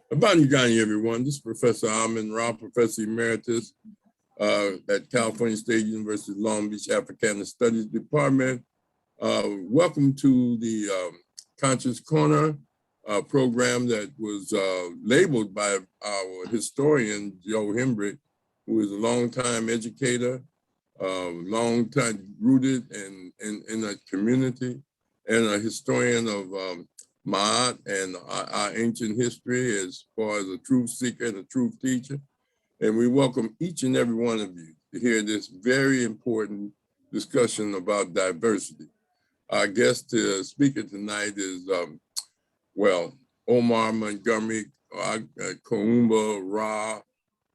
Good morning, everyone. This is Professor Omar, Professor Emeritus at California State University Long Beach Africana Studies Department. Welcome to the Conscious Corner program that was labeled by our historian, Joe Hembrick, who is a longtime educator, long time rooted in a community, and a historian of Ma'at and our ancient history as far as a truth seeker and a truth teacher. And we welcome each and every one of you to hear this very important discussion about diversity. Our guest speaker tonight is, Omar Montgomery, Kuumba, Ra.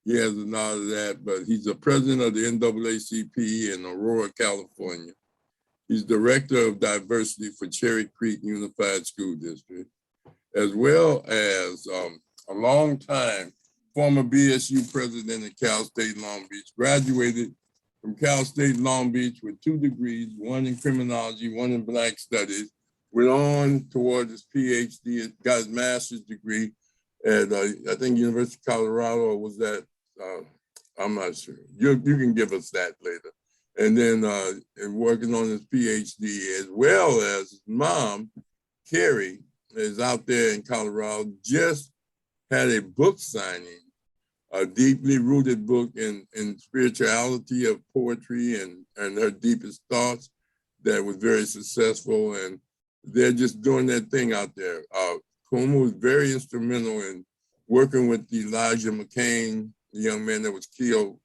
He has a lot of that, but he's the president of the NAACP in Aurora, California. He's director of diversity for Cherry Creek Unified School District, as well as a long-time former BSU president at Cal State Long Beach, graduated from Cal State Long Beach with 2 degrees, one in criminology, one in Black Studies, went on toward his PhD, got his master's degree at, I think, University of Colorado, or was that, I'm not sure. You can give us that later. And then and working on his PhD, as well as his mom, Carrie, is out there in Colorado, just had a book signing, a deeply rooted book in spirituality of poetry and her deepest thoughts that was very successful. And they're just doing their thing out there. Kuumba was very instrumental in working with Elijah Mcclane, the young man that was killed,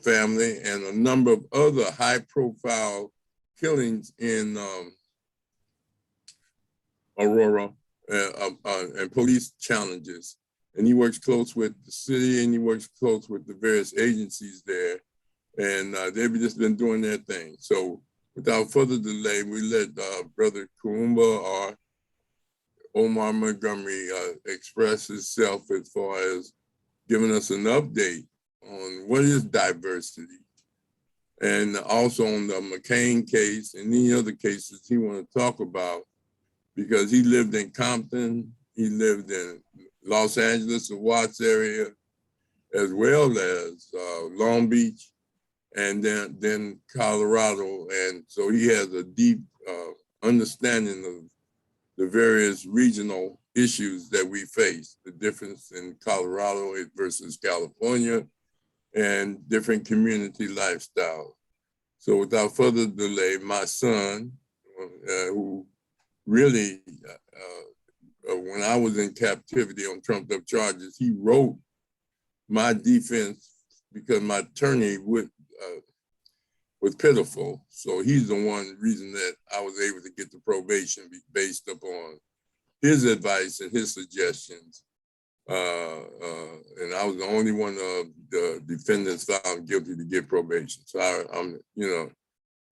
family, and a number of other high-profile killings in Aurora and police challenges. And he works close with the city, and he works close with the various agencies there. And they've just been doing their thing. So without further delay, we let Brother Kuumba or Omar Montgomery express himself as far as giving us an update on what is diversity, and also on the Mcclane case and any other cases he want to talk about, because he lived in Compton, he lived in Los Angeles, the Watts area, as well as Long Beach, and then Colorado. And so he has a deep understanding of the various regional issues that we face, the difference in Colorado versus California, and different community lifestyle. So without further delay, my son, who really, when I was in captivity on trumped up charges, he wrote my defense because my attorney was pitiful. So he's the one reason that I was able to get the probation based upon his advice and his suggestions. And I was the only one of the defendants found guilty to get probation. So I'm, it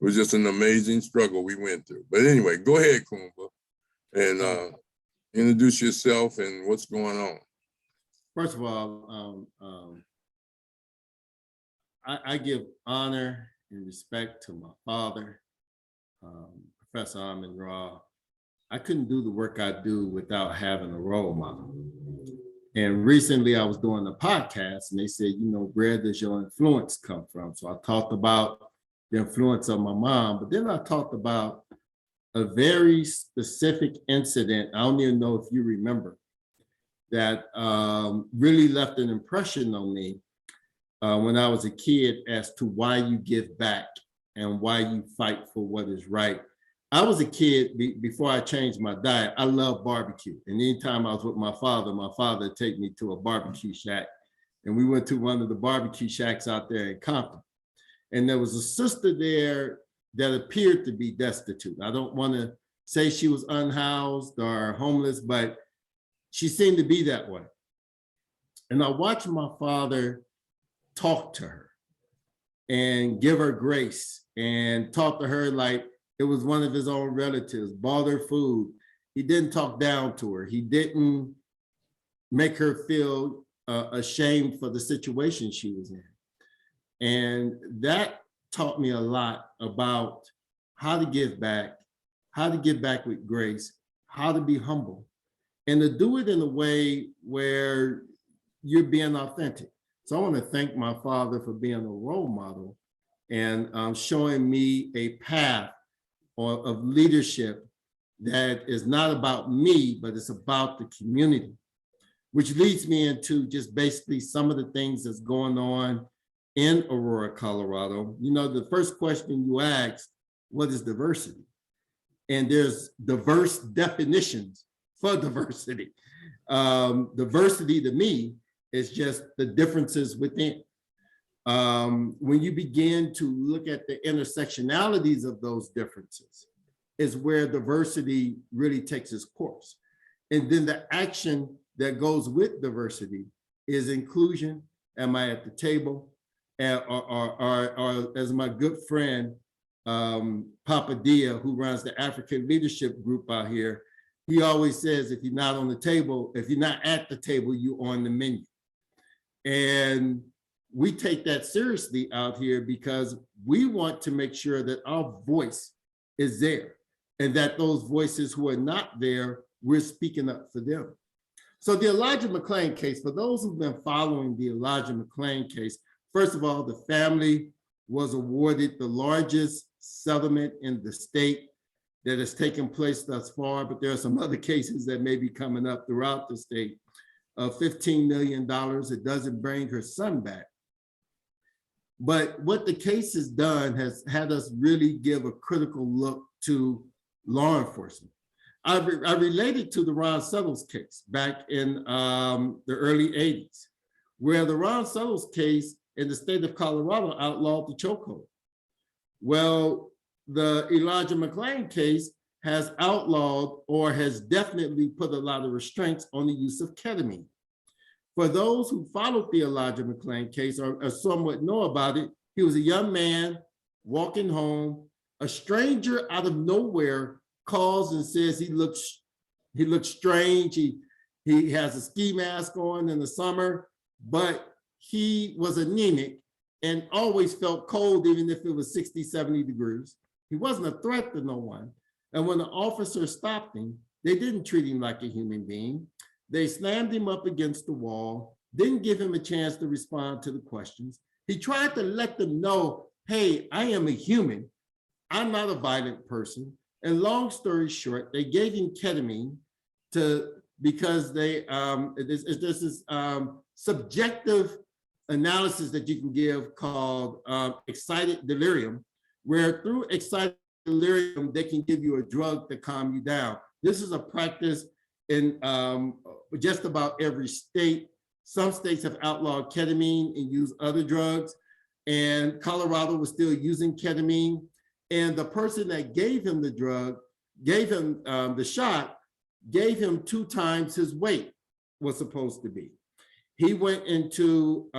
was just an amazing struggle we went through. But anyway, go ahead, Kuumba, and introduce yourself and what's going on. First of all, I give honor and respect to my father, Professor Omar. I couldn't do the work I do without having a role model. And recently I was doing a podcast and they said, where does your influence come from? So I talked about the influence of my mom, but then I talked about a very specific incident. I don't even know if you remember, that really left an impression on me when I was a kid as to why you give back and why you fight for what is right. I was a kid, before I changed my diet, I loved barbecue. And anytime I was with my father would take me to a barbecue shack. And we went to one of the barbecue shacks out there in Compton. And there was a sister there that appeared to be destitute. I don't want to say she was unhoused or homeless, but she seemed to be that way. And I watched my father talk to her and give her grace and talk to her like it was one of his own relatives, bought her food. He didn't talk down to her. He didn't make her feel ashamed for the situation she was in. And that taught me a lot about how to give back with grace, how to be humble, and to do it in a way where you're being authentic. So I want to thank my father for being a role model and showing me a path of leadership that is not about me, but it's about the community, which leads me into just basically some of the things that's going on in Aurora, Colorado. You know, the first question you asked, what is diversity? And there's diverse definitions for diversity. Diversity to me is just the differences within. When you begin to look at the intersectionalities of those differences is where diversity really takes its course. And then the action that goes with diversity is inclusion. Am I at the table? Or as my good friend, Papa Dia, who runs the African Leadership Group out here, he always says, if you're not on the table, if you're not at the table, you're on the menu. And we take that seriously out here because we want to make sure that our voice is there and that those voices who are not there, we're speaking up for them. So the Elijah Mcclane case, for those who've been following the Elijah Mcclane case, first of all, the family was awarded the largest settlement in the state that has taken place thus far, but there are some other cases that may be coming up throughout the state of $15 million. It doesn't bring her son back. But what the case has done has had us really give a critical look to law enforcement. I related to the Ron Settles case back in the early 80s, where the Ron Settles case in the state of Colorado outlawed the chokehold. Well, the Elijah Mcclane case has outlawed or has definitely put a lot of restraints on the use of ketamine. For those who followed the Elijah Mcclane case or somewhat know about it, he was a young man walking home. A stranger out of nowhere calls and says he looks strange. He has a ski mask on in the summer, but he was anemic and always felt cold even if it was 60, 70 degrees. He wasn't a threat to no one. And when the officer stopped him, they didn't treat him like a human being. They slammed him up against the wall, didn't give him a chance to respond to the questions. He tried to let them know, hey, I am a human. I'm not a violent person. And long story short, they gave him ketamine because there's this subjective analysis that you can give called excited delirium, where through excited delirium, they can give you a drug to calm you down. This is a practice in just about every state. Some states have outlawed ketamine and use other drugs, and Colorado was still using ketamine. And the person that gave him the drug, gave him the shot, gave him 2 times his weight was supposed to be. He went into,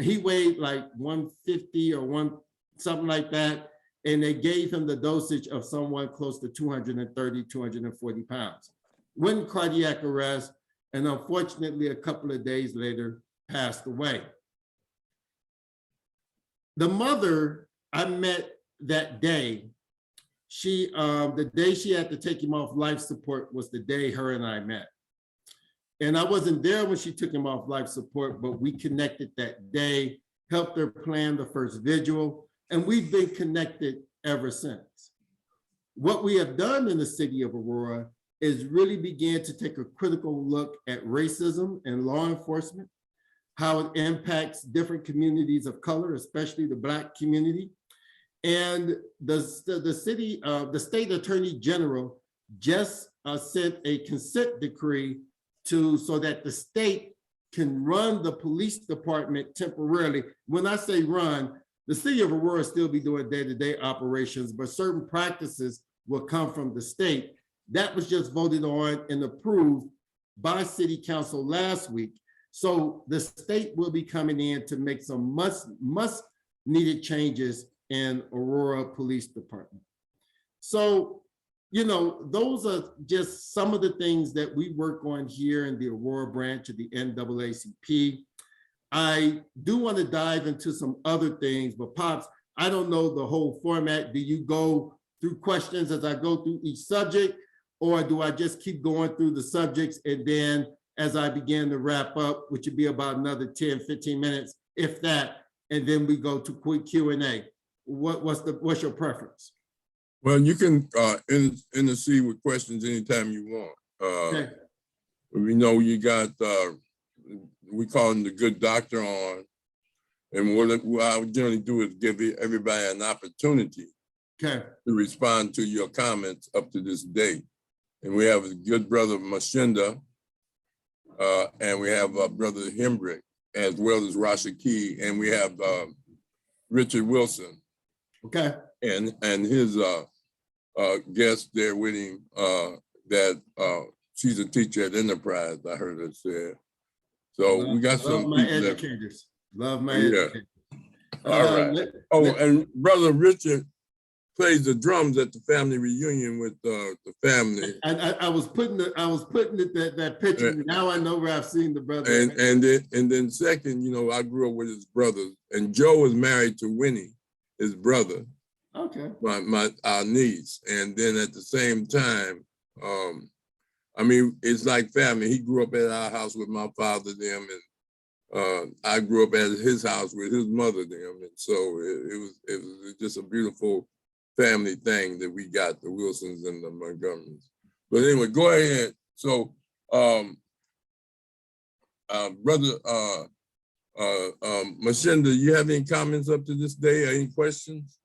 he weighed like 150 or something like that, and they gave him the dosage of someone close to 230, 240 pounds. Went in cardiac arrest, and unfortunately, a couple of days later, passed away. The mother I met that day, the day she had to take him off life support was the day her and I met. And I wasn't there when she took him off life support, but we connected that day, helped her plan the first vigil, and we've been connected ever since. What we have done in the city of Aurora is really begin to take a critical look at racism and law enforcement, how it impacts different communities of color, especially the Black community. And the state attorney general just sent a consent decree so that the state can run the police department temporarily. When I say run, the city of Aurora still be doing day-to-day operations, but certain practices will come from the state. That was just voted on and approved by city council last week. So the state will be coming in to make some must needed changes in Aurora Police Department. So, you know, those are just some of the things that we work on here in the Aurora branch of the NAACP. I do want to dive into some other things, but Pops, I don't know the whole format. Do you go through questions as I go through each subject, or do I just keep going through the subjects and then as I begin to wrap up, which would be about another 10, 15 minutes, if that, and then we go to quick Q&A. What's your preference? Well, you can intercede with questions anytime you want. Okay. We know you got, we call him the good doctor on, and what I would generally do is give everybody an opportunity to respond to your comments up to this date. And we have a good brother, Mashinda, and we have brother Hembrick, as well as Rashaki, and we have Richard Wilson. Okay. And his guest there with him, that she's a teacher at Enterprise, I heard her say. So we got some my people educators. Love my educators. All right. And brother Richard plays the drums at the family reunion with the family. I was putting that picture. Now I know where I've seen the brother. And then second, you know, I grew up with his brothers, and Joe was married to Winnie, his brother. Okay. Our niece, and then at the same time, I mean, it's like family. He grew up at our house with my father, them, and I grew up at his house with his mother, them, and so it was just a beautiful family thing that we got, the Wilsons and the Montgomerys. But anyway, go ahead. So, brother Mashinda, you have any comments up to this day or any questions?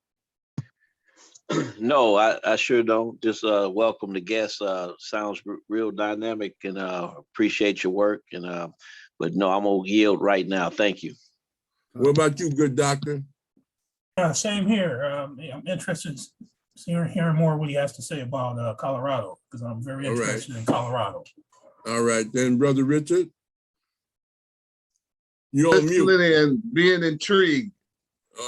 No, I sure don't. Just welcome the guests. Sounds real dynamic, and appreciate your work. And but no, I'm gonna yield right now. Thank you. What about you, good doctor? Same here. I'm interested in hearing more what he has to say about Colorado, because I'm very interested in Colorado. All right, then, brother Richard. You're on mute. And being intrigued.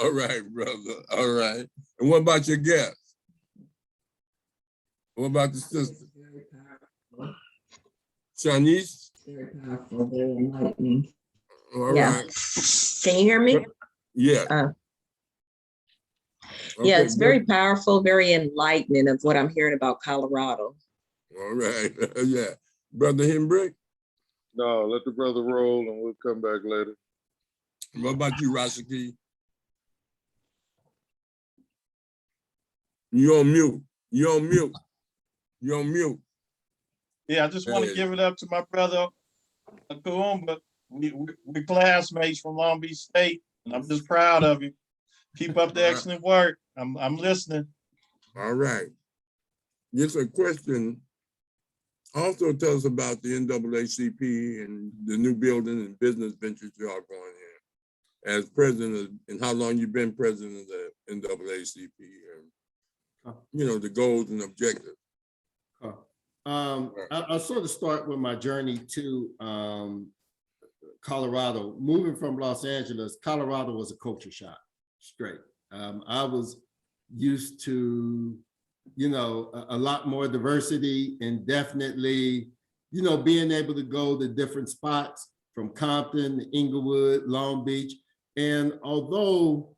All right, brother. All right. And what about your guest? What about the sister? Shanice? Very powerful, very enlightening. All right. Can you hear me? Yeah. Yeah, it's very powerful, very enlightening of what I'm hearing about Colorado. All right. Yeah. Brother Hembrick? No, let the brother roll and we'll come back later. What about you, Rashaki? You're on mute. You're on mute. You're on mute. Yeah, I just want to give it up to my brother, Kuumba. We're classmates from Long Beach State, and I'm just proud of you. Keep up the excellent work. I'm listening. All right. Just a question. Also tell us about the NAACP and the new building and business ventures y'all going in. As president, and how long you've been president of the NAACP, and you know, the goals and objectives. I'll sort of start with my journey to Colorado. Moving from Los Angeles, Colorado was a culture shock, straight. I was used to, you know, a lot more diversity, and definitely, you know, being able to go to different spots from Compton, Inglewood, Long Beach. And although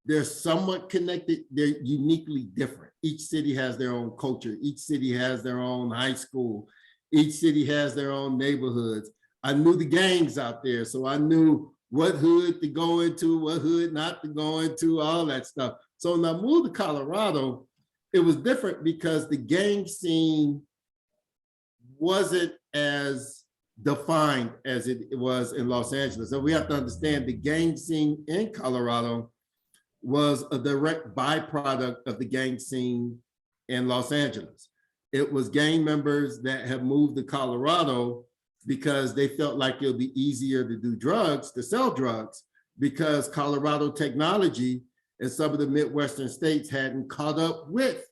they're somewhat connected, they're uniquely different. Each city has their own culture. Each city has their own high school. Each city has their own neighborhoods. I knew the gangs out there, so I knew what hood to go into, what hood not to go into, all that stuff. So when I moved to Colorado, it was different because the gang scene wasn't as defined as it was in Los Angeles. So we have to understand the gang scene in Colorado was a direct byproduct of the gang scene in Los Angeles. It was gang members that have moved to Colorado because they felt like it would be easier to do drugs, to sell drugs, because Colorado technology and some of the Midwestern states hadn't caught up with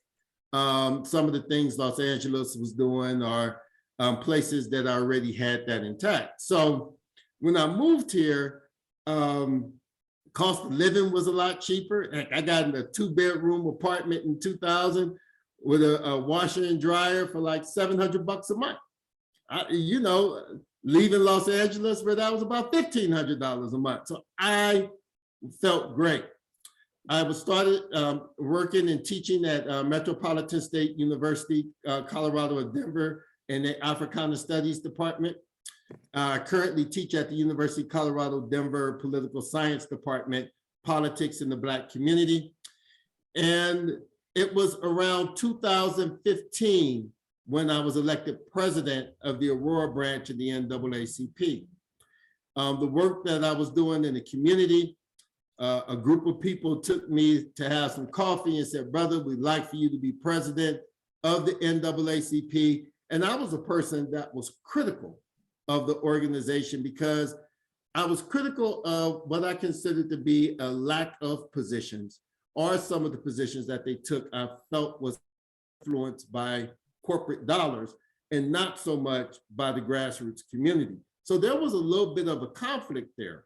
some of the things Los Angeles was doing, or places that already had that intact. So when I moved here, cost of living was a lot cheaper. I got in a 2-bedroom apartment in 2000 with a washer and dryer for like $700 a month. You know, leaving Los Angeles, where that was about $1,500 a month. So I felt great. I was started working and teaching at Metropolitan State University, Colorado at Denver, in the Africana Studies Department. I currently teach at the University of Colorado, Denver Political Science Department, Politics in the Black Community. And it was around 2015 when I was elected president of the Aurora branch of the NAACP. The work that I was doing in the community, a group of people took me to have some coffee and said, brother, we'd like for you to be president of the NAACP. And I was a person that was critical of the organization because I was critical of what I considered to be a lack of positions, or some of the positions that they took I felt was influenced by corporate dollars and not so much by the grassroots community. So there was a little bit of a conflict there.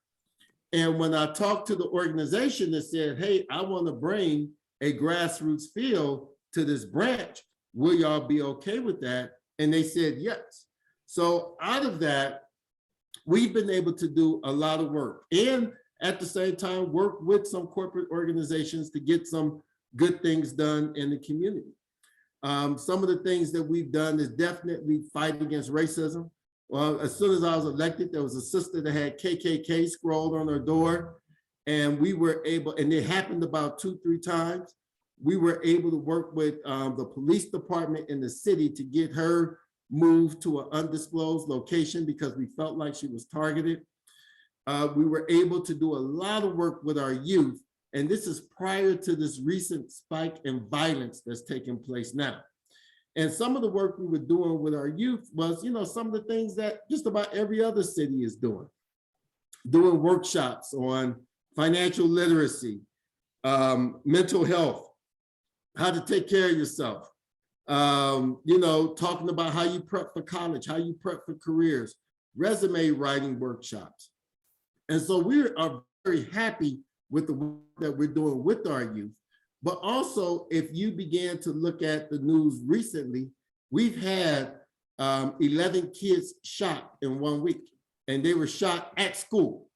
And when I talked to the organization that said, hey, I want to bring a grassroots feel to this branch, will y'all be okay with that? And they said yes. So out of that, we've been able to do a lot of work and at the same time work with some corporate organizations to get some good things done in the community. Some of the things that we've done is definitely fight against racism. Well, as soon as I was elected, there was a sister that had KKK scrolled on her door, and we were able, and it happened about 2-3 times. We were able to work with the police department in the city to get her moved to an undisclosed location because we felt like she was targeted. We were able to do a lot of work with our youth, and this is prior to this recent spike in violence that's taking place now. And some of the work we were doing with our youth was, you know, some of the things that just about every other city is doing workshops on financial literacy, mental health, how to take care of yourself, you know, talking about how you prep for college, how you prep for careers, resume writing workshops. And so we are very happy with the work that we're doing with our youth. But also, if you began to look at the news recently, we've had 11 kids shot in 1 week, and they were shot at school.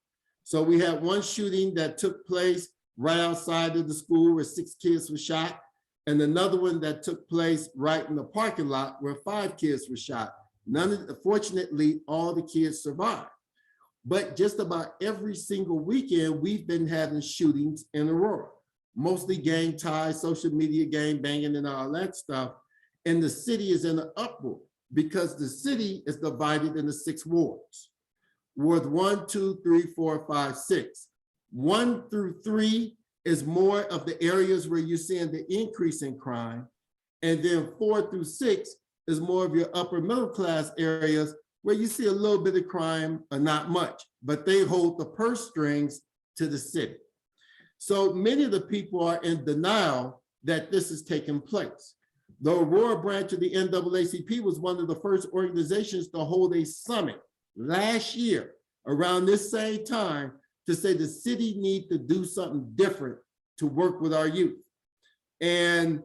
So we had one shooting that took place right outside of the school where 6 kids were shot, and another one that took place right in the parking lot where 5 kids were shot. Fortunately, all the kids survived. But just about every single weekend, we've been having shootings in Aurora. Mostly gang ties, social media gang banging and all that stuff. And the city is in an uproar because the city is divided into 6 wards. Ward 1, 2, 3, 4, 5, 6. 1 through 3 is more of the areas where you're seeing the increase in crime. And then 4 through 6 is more of your upper middle class areas where you see a little bit of crime or not much, but they hold the purse strings to the city. So many of the people are in denial that this is taking place. The Aurora branch of the NAACP was one of the first organizations to hold a summit last year around this same time to say the city needs to do something different to work with our youth. And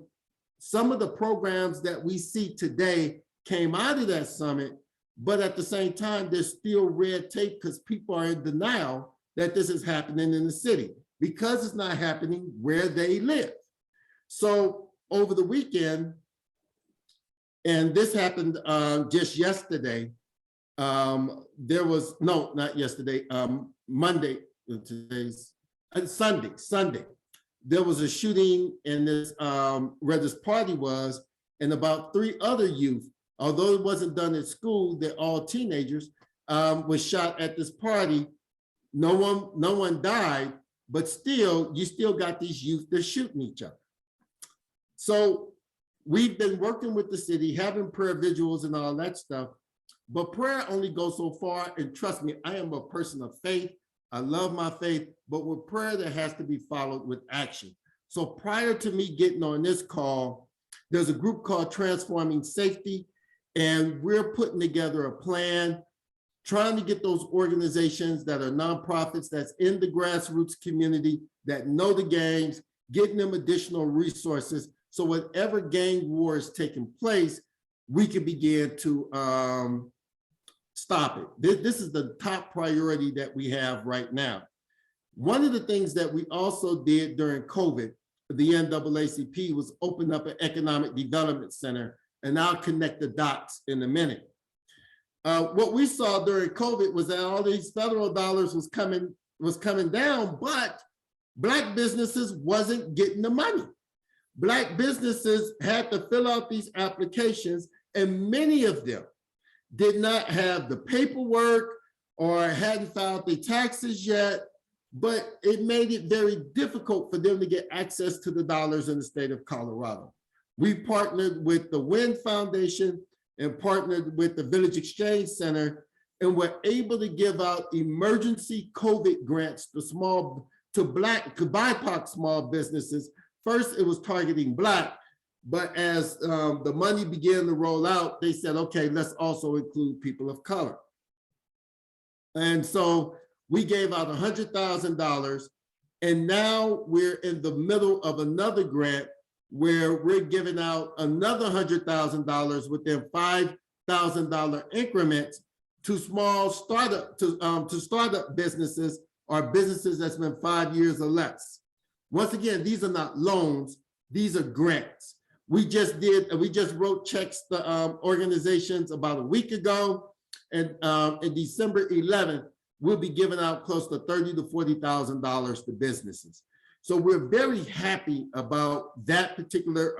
some of the programs that we see today came out of that summit, but at the same time, there's still red tape because people are in denial that this is happening in the city, because it's not happening where they live. So over the weekend, and this happened just yesterday, there was, no, not yesterday, Monday, today's, Sunday. There was a shooting in this, where this party was, and about 3 other youth, although it wasn't done at school, they're all teenagers, was shot at this party. No one died, but still, you still got these youth that are shooting each other. So we've been working with the city, having prayer vigils and all that stuff, but prayer only goes so far. And trust me, I am a person of faith. I love my faith, but with prayer, there has to be followed with action. So prior to me getting on this call, there's a group called Transforming Safety, and we're putting together a plan, trying to get those organizations that are nonprofits that's in the grassroots community, that know the gangs, getting them additional resources. So whatever gang war is taking place, we can begin to stop it. This is the top priority that we have right now. One of the things that we also did during COVID, the NAACP, was open up an economic development center, and I'll connect the dots in a minute. What we saw during COVID was that all these federal dollars was coming down, but Black businesses wasn't getting the money. Black businesses had to fill out these applications, and many of them did not have the paperwork or hadn't filed their taxes yet, but it made it very difficult for them to get access to the dollars in the state of Colorado. We partnered with the WIN Foundation and partnered with the Village Exchange Center, and were able to give out emergency COVID grants to Black, to BIPOC small businesses. First, it was targeting Black, but as the money began to roll out, they said, okay, let's also include people of color. And so we gave out $100,000, and now we're in the middle of another grant where we're giving out another $100,000 within $5,000 increments to small startup, to startup businesses or businesses that's been 5 years or less. Once again, these are not loans, these are grants. We just wrote checks to organizations about a week ago, and in December 11th, we'll be giving out close to $30,000 to $40,000 to businesses. So we're very happy about that particular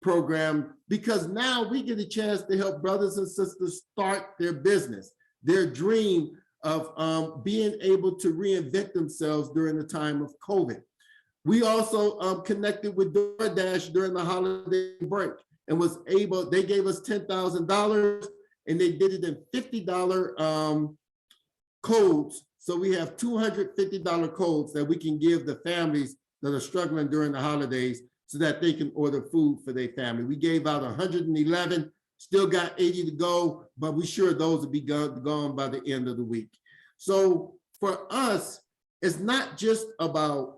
program, because now we get a chance to help brothers and sisters start their business, their dream of being able to reinvent themselves during the time of COVID. We also connected with DoorDash during the holiday break and was able, they gave us $10,000 and they did it in $50 codes. So we have $250 codes that we can give the families that are struggling during the holidays so that they can order food for their family. We gave out 111, still got 80 to go, but we're sure those will be gone by the end of the week. So for us, it's not just about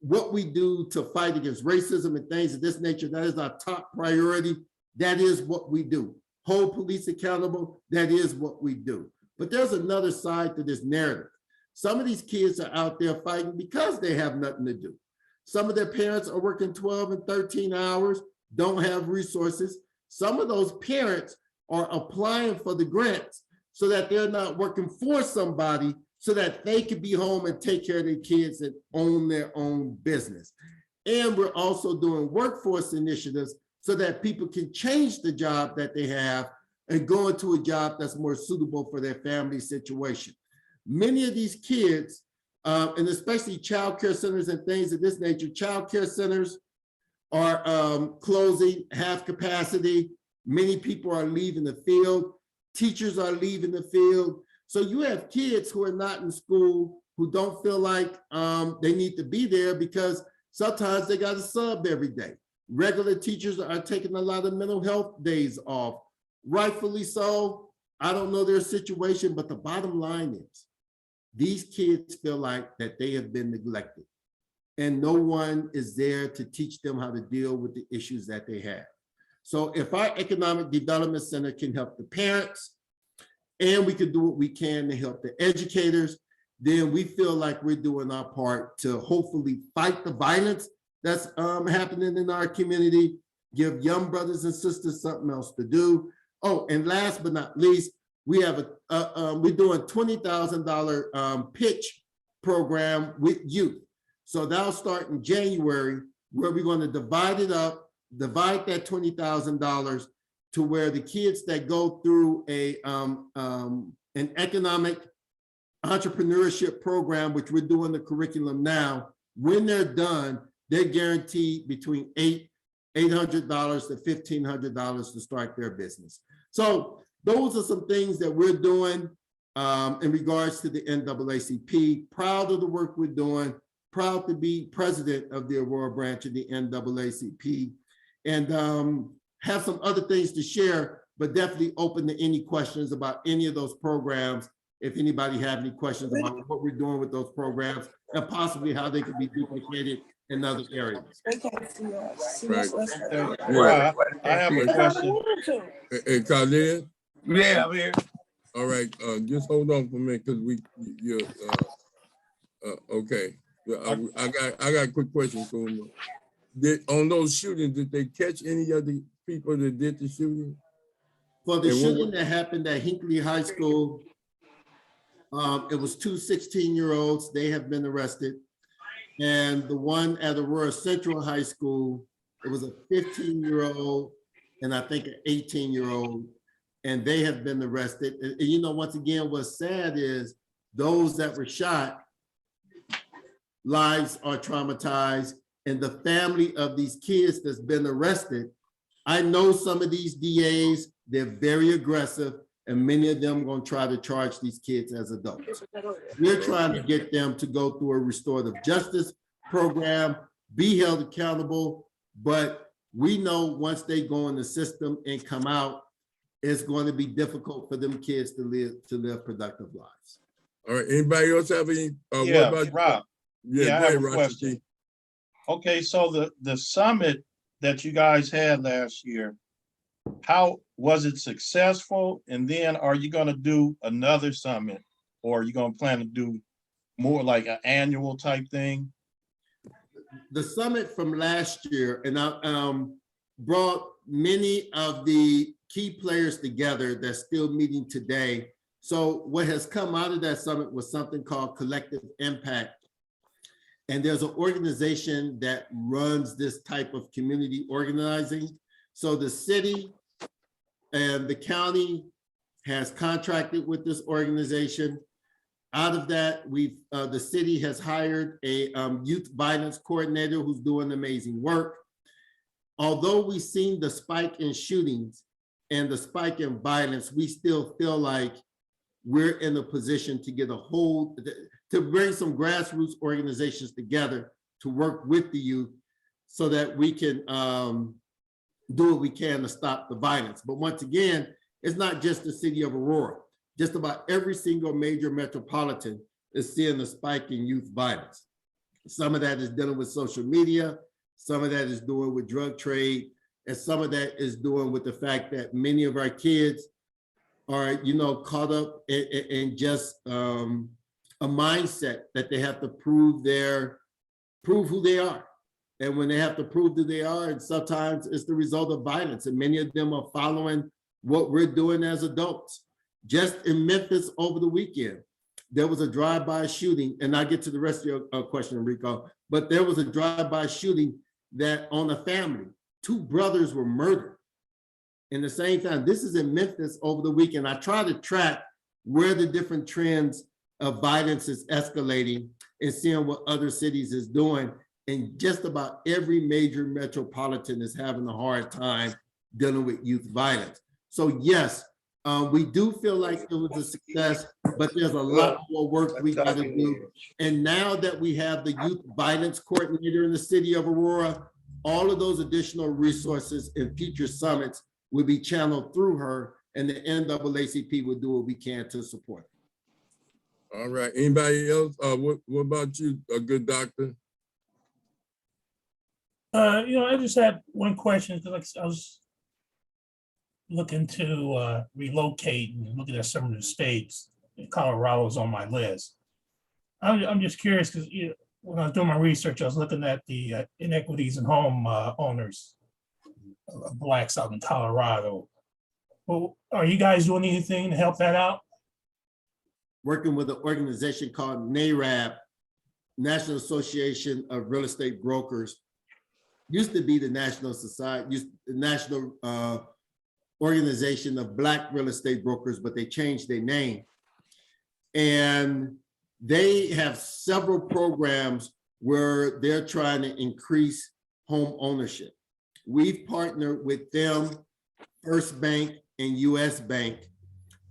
what we do to fight against racism and things of this nature. That is our top priority. That is what we do. Hold police accountable. That is what we do. But there's another side to this narrative. Some of these kids are out there fighting because they have nothing to do. Some of their parents are working 12 and 13 hours, don't have resources. Some of those parents are applying for the grants so that they're not working for somebody, so that they can be home and take care of their kids and own their own business. And we're also doing workforce initiatives so that people can change the job that they have and go into a job that's more suitable for their family situation. Many of these kids, and especially child care centers and things of this nature, child care centers are closing half capacity. Many people are leaving the field. Teachers are leaving the field. So you have kids who are not in school, who don't feel like they need to be there because sometimes they got to sub every day. Regular teachers are taking a lot of mental health days off. Rightfully so. I don't know their situation, but the bottom line is these kids feel like that they have been neglected and no one is there to teach them how to deal with the issues that they have. So if our Economic Development Center can help the parents and we can do what we can to help the educators, then we feel like we're doing our part to hopefully fight the violence that's happening in our community, give young brothers and sisters something else to do. Oh, and last but not least, we have we're doing $20,000 pitch program with youth. So that'll start in January, where we're going to divide it up, divide that $20,000 to where the kids that go through an economic entrepreneurship program, which we're doing the curriculum now, when they're done, they're guaranteed between $800 to $1,500 to start their business. So those are some things that we're doing in regards to the NAACP. Proud of the work we're doing, proud to be president of the Aurora branch of the NAACP, and have some other things to share, but definitely open to any questions about any of those programs. If anybody have any questions about what we're doing with those programs and possibly how they could be duplicated in other areas. Right. I have a question. Hey, Khalid? Yeah, I'm here. All right, just hold on for a minute, because Okay. I got a quick question, Kuumba. On those shootings, did they catch any of the people that did the shooting? For the shooting that happened at Hinckley High School, it was two 16-year-olds. They have been arrested. And the one at Aurora Central High School, it was a 15-year-old and I think an 18-year-old, and they have been arrested. And you know, once again, what's sad is those that were shot, lives are traumatized, and the family of these kids that's been arrested, I know some of these DAs, they're very aggressive, and many of them are going to try to charge these kids as adults. We're trying to get them to go through a restorative justice program, be held accountable, but we know once they go in the system and come out, it's going to be difficult for them kids to live productive lives. All right, anybody else have any? Yeah, what about Rob. Yeah, I go have ahead, a question. Okay, so the summit that you guys had last year, how was it successful? And then are you going to do another summit, or are you going to plan to do more like an annual type thing? The summit from last year, and I brought many of the key players together that's still meeting today. So what has come out of that summit was something called Collective Impact. And there's an organization that runs this type of community organizing. So the city and the county has contracted with this organization. Out of that, the city has hired a youth violence coordinator who's doing amazing work. Although we've seen the spike in shootings and the spike in violence, we still feel like we're in a position to get a hold, to bring some grassroots organizations together to work with the youth so that we can do what we can to stop the violence. But once again, it's not just the city of Aurora. Just about every single major metropolitan is seeing a spike in youth violence. Some of that is dealing with social media, some of that is doing with drug trade, and some of that is doing with the fact that many of our kids are, caught up in just a mindset that they have to prove who they are. And when they have to prove who they are, and sometimes it's the result of violence, and many of them are following what we're doing as adults. Just in Memphis over the weekend, there was a drive-by shooting, and I'll get to the rest of your question, Rico, but there was a drive-by shooting that on a family, 2 brothers were murdered in the same time. This is in Memphis over the weekend. I try to track where the different trends of violence is escalating and seeing what other cities is doing. And just about every major metropolitan is having a hard time dealing with youth violence. So yes, we do feel like it was a success, but there's a lot more work we got to do. And now that we have the youth violence coordinator in the city of Aurora, all of those additional resources in future summits will be channeled through her, and the NAACP will do what we can to support. All right, anybody else? What about you, a good doctor? I just had one question, because I was looking to relocate and looking at some of the states. Colorado's on my list. I'm just curious, because when I was doing my research, I was looking at the inequities in home owners of Blacks out in Colorado. Well, are you guys doing anything to help that out? Working with an organization called NAACP, National Association of Real Estate Brokers, used to be the National Organization of Black Real Estate Brokers, but they changed their name. And they have several programs where they're trying to increase home ownership. We've partnered with them, First Bank and US Bank,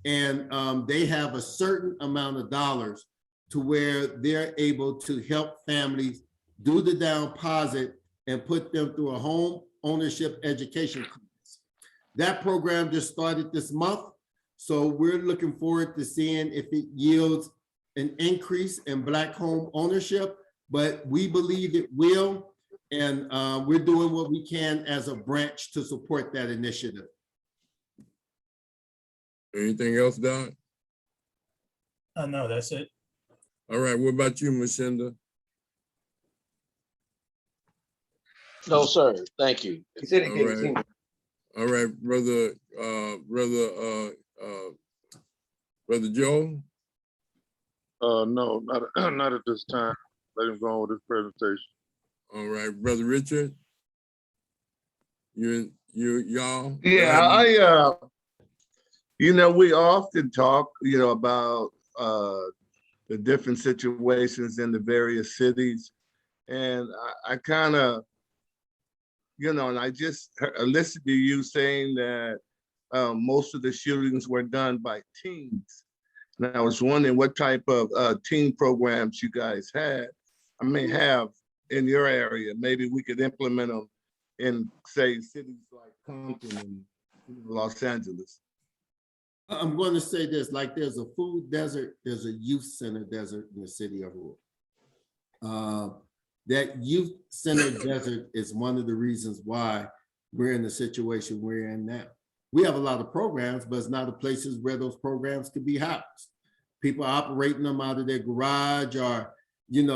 and they have a certain amount of dollars to where they're able to help families do the down deposit and put them through a home ownership education class. That program just started this month. So we're looking forward to seeing if it yields an increase in Black home ownership, but we believe it will. And we're doing what we can as a branch to support that initiative. Anything else, Don? No, that's it. All right, what about you, Mashinda? No, sir. Thank you. All right, brother Joe. No, not at this time. Let him go on with his presentation. All right, brother Richard. Y'all. Yeah, we often talk, about the different situations in the various cities. And I kind of, and I just listened to you saying that most of the shootings were done by teens. And I was wondering what type of teen programs you guys have in your area. Maybe we could implement them in, say, cities like Compton and Los Angeles. I'm going to say this, like there's a food desert, there's a youth center desert in the city of Aurora. That youth center desert is one of the reasons why we're in the situation we're in now. We have a lot of programs, but it's not the places where those programs could be housed. People operating them out of their garage, or,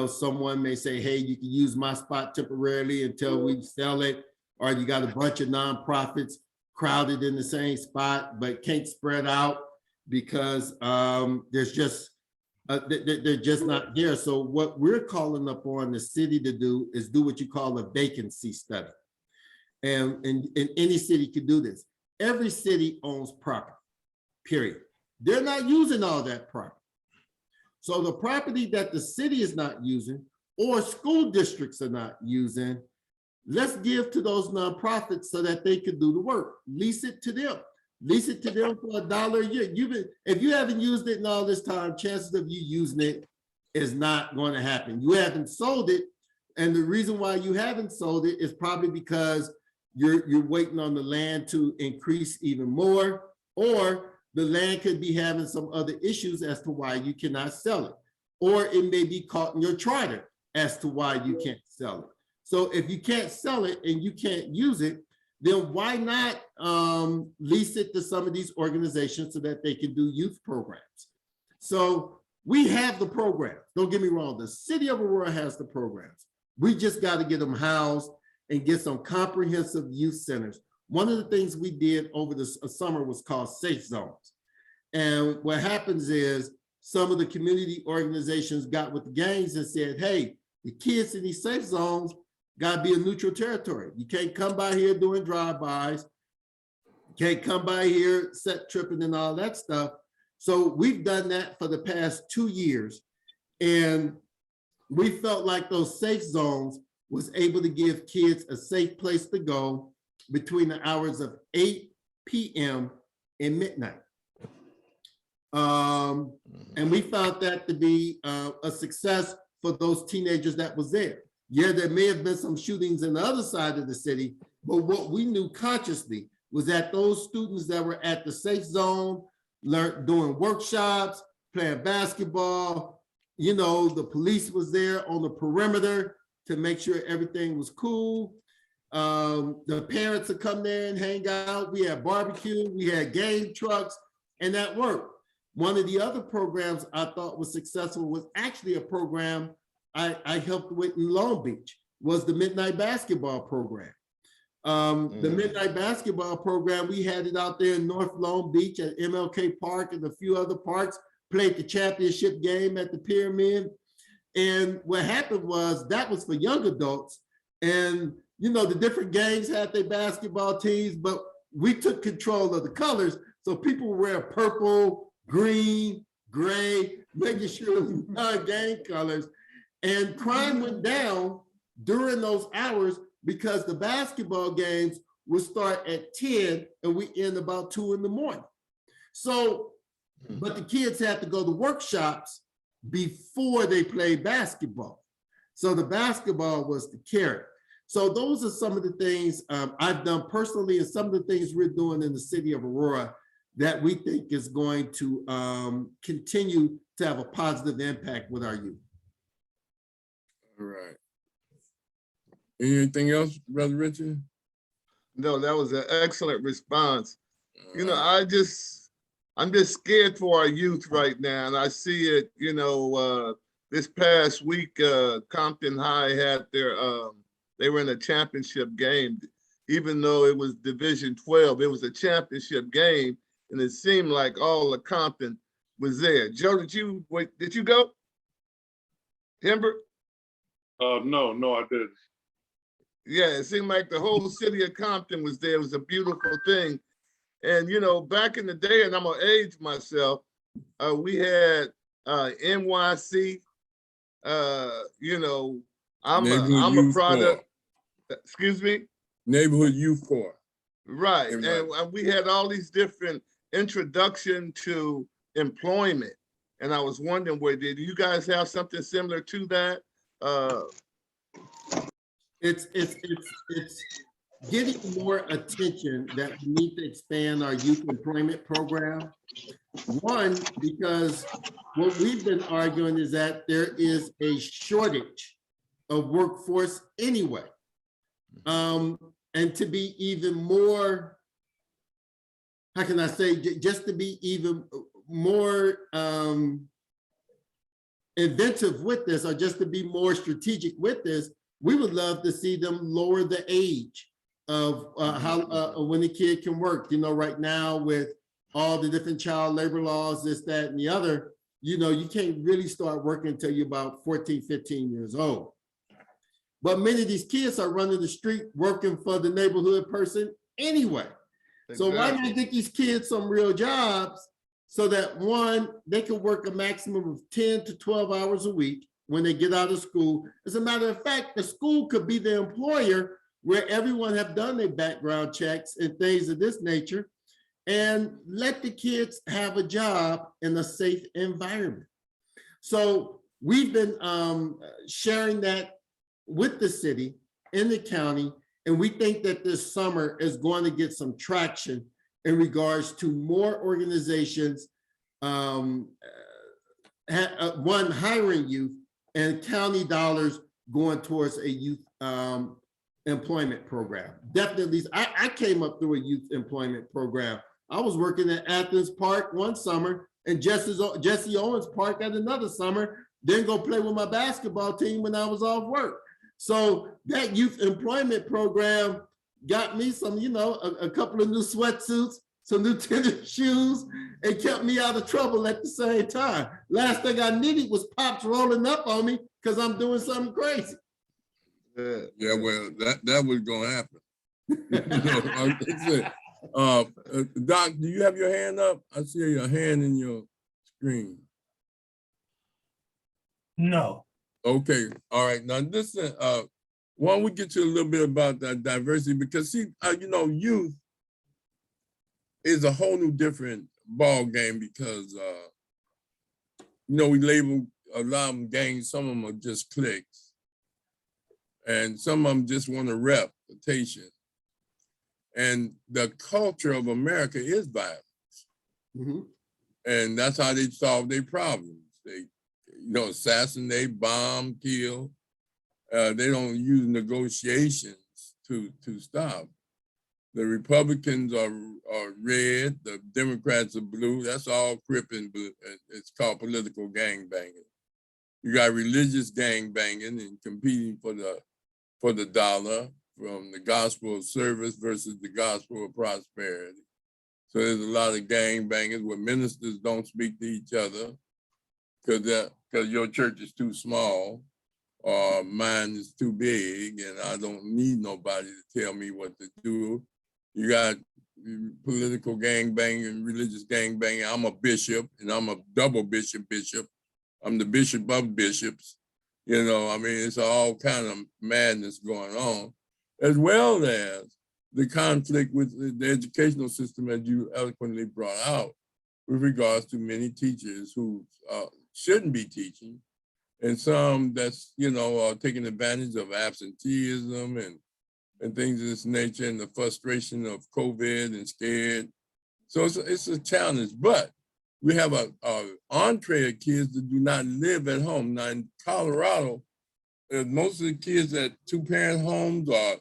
someone may say, hey, you can use my spot temporarily until we sell it. Or you got a bunch of nonprofits crowded in the same spot, but can't spread out because they're just not there. So what we're calling upon the city to do is do what you call a vacancy study. And any city can do this. Every city owns property, period. They're not using all that property. So the property that the city is not using or school districts are not using, let's give to those nonprofits so that they can do the work. Lease it to them. Lease it to them for $1 a year. If you haven't used it in all this time, chances of you using it is not going to happen. You haven't sold it. And the reason why you haven't sold it is probably because you're waiting on the land to increase even more, or the land could be having some other issues as to why you cannot sell it. Or it may be caught in your charter as to why you can't sell it. So if you can't sell it and you can't use it, then why not lease it to some of these organizations so that they can do youth programs? So we have the programs. Don't get me wrong. The city of Aurora has the programs. We just got to get them housed and get some comprehensive youth centers. One of the things we did over the summer was called safe zones. And what happens is some of the community organizations got with the gangs and said, hey, the kids in these safe zones got to be a neutral territory. You can't come by here doing drive-bys. You can't come by here set tripping and all that stuff. So we've done that for the past 2 years. And we felt like those safe zones was able to give kids a safe place to go between the hours of 8 p.m. and midnight. And we found that to be a success for those teenagers that was there. Yeah, there may have been some shootings in the other side of the city, but what we knew consciously was that those students that were at the safe zone, doing workshops, playing basketball, the police was there on the perimeter to make sure everything was cool. The parents would come there and hang out. We had barbecue, we had game trucks, and that worked. One of the other programs I thought was successful was actually a program I helped with in Long Beach, was the midnight basketball program. The midnight basketball program, we had it out there in North Long Beach at MLK Park and a few other parks, played the championship game at the Pyramid. And what happened was that was for young adults. And, the different gangs had their basketball teams, but we took control of the colors. So people wear purple, green, gray, making sure it was non-gang colors. And crime went down during those hours because the basketball games would start at 10 and we end about 2 in the morning. So, but the kids had to go to workshops before they played basketball. So the basketball was the carrot. So those are some of the things I've done personally and some of the things we're doing in the city of Aurora that we think is going to continue to have a positive impact with our youth. All right. Anything else, Brother Richard? No, that was an excellent response. I'm just scared for our youth right now. And I see it, this past week, Compton High had their, they were in a championship game. Even though it was Division 12, it was a championship game, and it seemed like all of Compton was there. Joe, did you go? Timber? No, I didn't. Yeah, it seemed like the whole city of Compton was there. It was a beautiful thing. And, you know, back in the day, and I'm gonna age myself, we had NYC, you know, I'm a product, excuse me? Neighborhood Youth Corps. Right, and we had all these different introduction to employment. And I was wondering, did you guys have something similar to that? It's getting more attention that we need to expand our youth employment program. One, because what we've been arguing is that there is a shortage of workforce anyway. And to be even more, how can I say, just to be even more inventive with this, or just to be more strategic with this, we would love to see them lower the age of when the kid can work. You know, right now with all the different child labor laws, this, that, and the other, you know, you can't really start working until you're about 14, 15 years old. But many of these kids are running the street working for the neighborhood person anyway. Exactly. So why not get these kids some real jobs so that, one, they can work a maximum of 10 to 12 hours a week when they get out of school. As a matter of fact, the school could be the employer where everyone have done their background checks and things of this nature, and let the kids have a job in a safe environment. So we've been sharing that with the city, in the county, and we think that this summer is going to get some traction in regards to more organizations, one, hiring youth, and county dollars going towards a youth employment program. Definitely, I came up through a youth employment program. I was working at Athens Park one summer and Jesse Owens Park at another summer, then go play with my basketball team when I was off work. So that youth employment program got me some, you know, a couple of new sweatsuits, some new tennis shoes, and kept me out of trouble at the same time. Last thing I needed was Pops rolling up on me because I'm doing something crazy. Yeah, well, that was gonna happen. Doc, do you have your hand up? I see your hand in your screen. No. Okay, all right. Now listen, why don't we get you a little bit about that diversity, because see, you know, youth is a whole new different ball game, because you know, we label a lot of them gangs, some of them are just cliques, and some of them just want a reputation. And the culture of America is violence. Mm-hmm. And that's how they solve their problems. They, you know, assassinate, bomb, kill. They don't use negotiations to stop. The Republicans are red, the Democrats are blue. That's all crip and blue. It's called political gang banging. You got religious gang banging and competing for the dollar, from the gospel of service versus the gospel of prosperity. So there's a lot of gang bangers where ministers don't speak to each other because your church is too small or mine is too big and I don't need nobody to tell me what to do. You got political gang banging, religious gang banging. I'm a bishop and I'm a double bishop. I'm the bishop of bishops. You know, I mean, it's all kind of madness going on, as well as the conflict with the educational system, as you eloquently brought out, with regards to many teachers who shouldn't be teaching, and some that's, you know, taking advantage of absenteeism and things of this nature, and the frustration of COVID and scared. So it's a challenge, but we have a entree of kids that do not live at home. Now in Colorado, most of the kids at two-parent homes are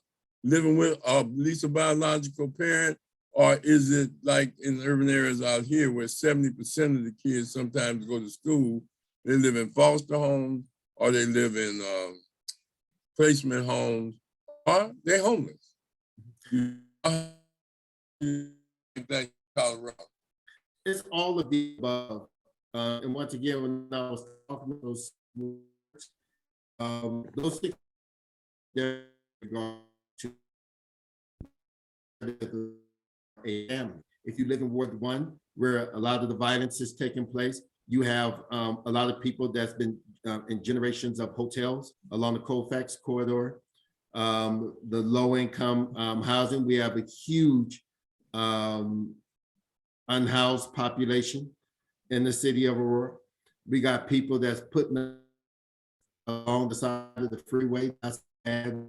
living with at least a biological parent, or is it like in urban areas out here where 70% of the kids sometimes go to school They live in foster homes, or they live in placement homes, or they're homeless. That Colorado. It's all of the above. And once again, when I was talking about those things, they're going to a family. If you live in Ward 1, where a lot of the violence is taking place, you have a lot of people that's been in generations of hotels along the Colfax corridor. The low-income housing, we have a huge unhoused population in the city of Aurora. We got people that's putting along the side of the freeway. That's bad.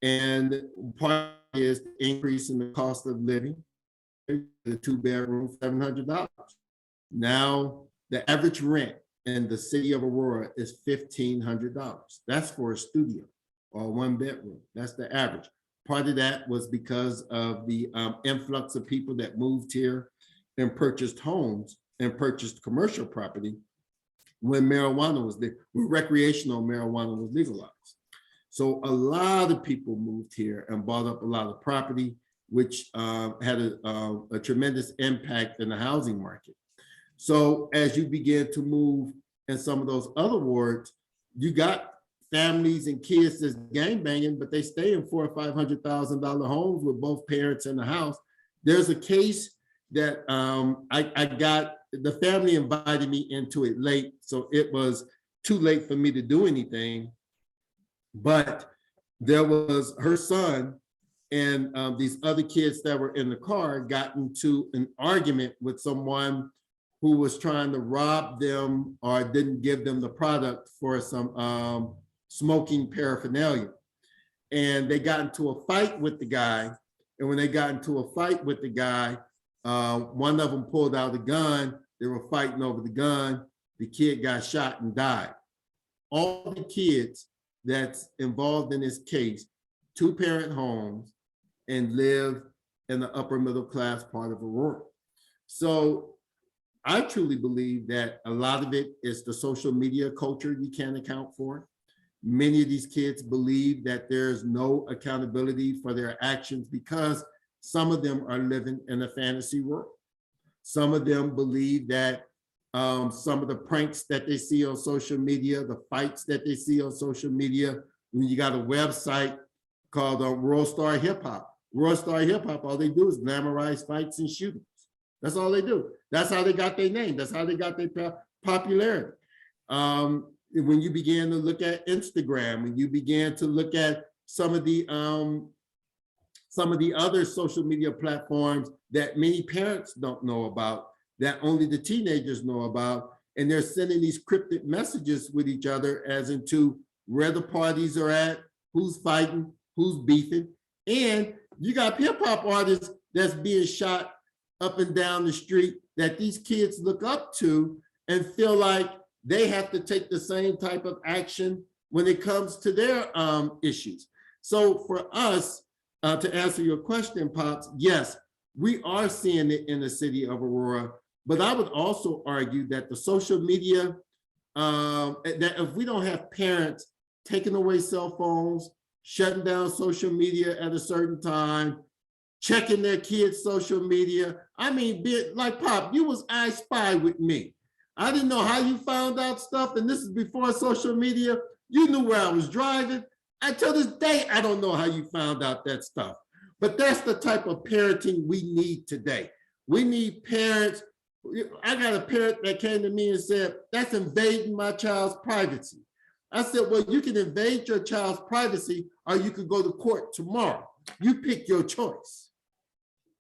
And part is the increase in the cost of living. The 2-bedroom, $700. Now, the average rent in the city of Aurora is $1,500. That's for a studio or 1-bedroom. That's the average. Part of that was because of the influx of people that moved here and purchased homes and purchased commercial property when marijuana was there, when recreational marijuana was legalized. So a lot of people moved here and bought up a lot of property, which had a tremendous impact in the housing market. So as you begin to move in some of those other wards, you got families and kids that's gangbanging, but they stay in $400,000 or $500,000 homes with both parents in the house. There's a case that I got, the family invited me into it late, so it was too late for me to do anything. But there was her son and these other kids that were in the car got into an argument with someone who was trying to rob them or didn't give them the product for some smoking paraphernalia. And they got into a fight with the guy. And when they got into a fight with the guy, one of them pulled out a gun. They were fighting over the gun. The kid got shot and died. All the kids that's involved in this case, 2-parent homes, and live in the upper middle class part of Aurora. So I truly believe that a lot of it is the social media culture you can't account for. Many of these kids believe that there's no accountability for their actions because some of them are living in a fantasy world. Some of them believe that some of the pranks that they see on social media, the fights that they see on social media, when you got a website called World Star Hip Hop. World Star Hip Hop, all they do is glamorize fights and shootings. That's all they do. That's how they got their name. That's how they got their popularity. When you begin to look at Instagram, when you begin to look at some of the other social media platforms that many parents don't know about, that only the teenagers know about, and they're sending these cryptic messages with each other as into where the parties are at, who's fighting, who's beefing. And you got hip hop artists that's being shot up and down the street that these kids look up to and feel like they have to take the same type of action when it comes to their issues. So for us, to answer your question, Pops, yes, we are seeing it in the city of Aurora, but I would also argue that the social media, that if we don't have parents taking away cell phones, shutting down social media at a certain time, checking their kids' social media. I mean, like Pop, you was I Spy with me. I didn't know how you found out stuff, and this is before social media. You knew where I was driving. Until this day, I don't know how you found out that stuff. But that's the type of parenting we need today. We need parents. I got a parent that came to me and said, that's invading my child's privacy. I said, well, you can invade your child's privacy or you could go to court tomorrow. You pick your choice.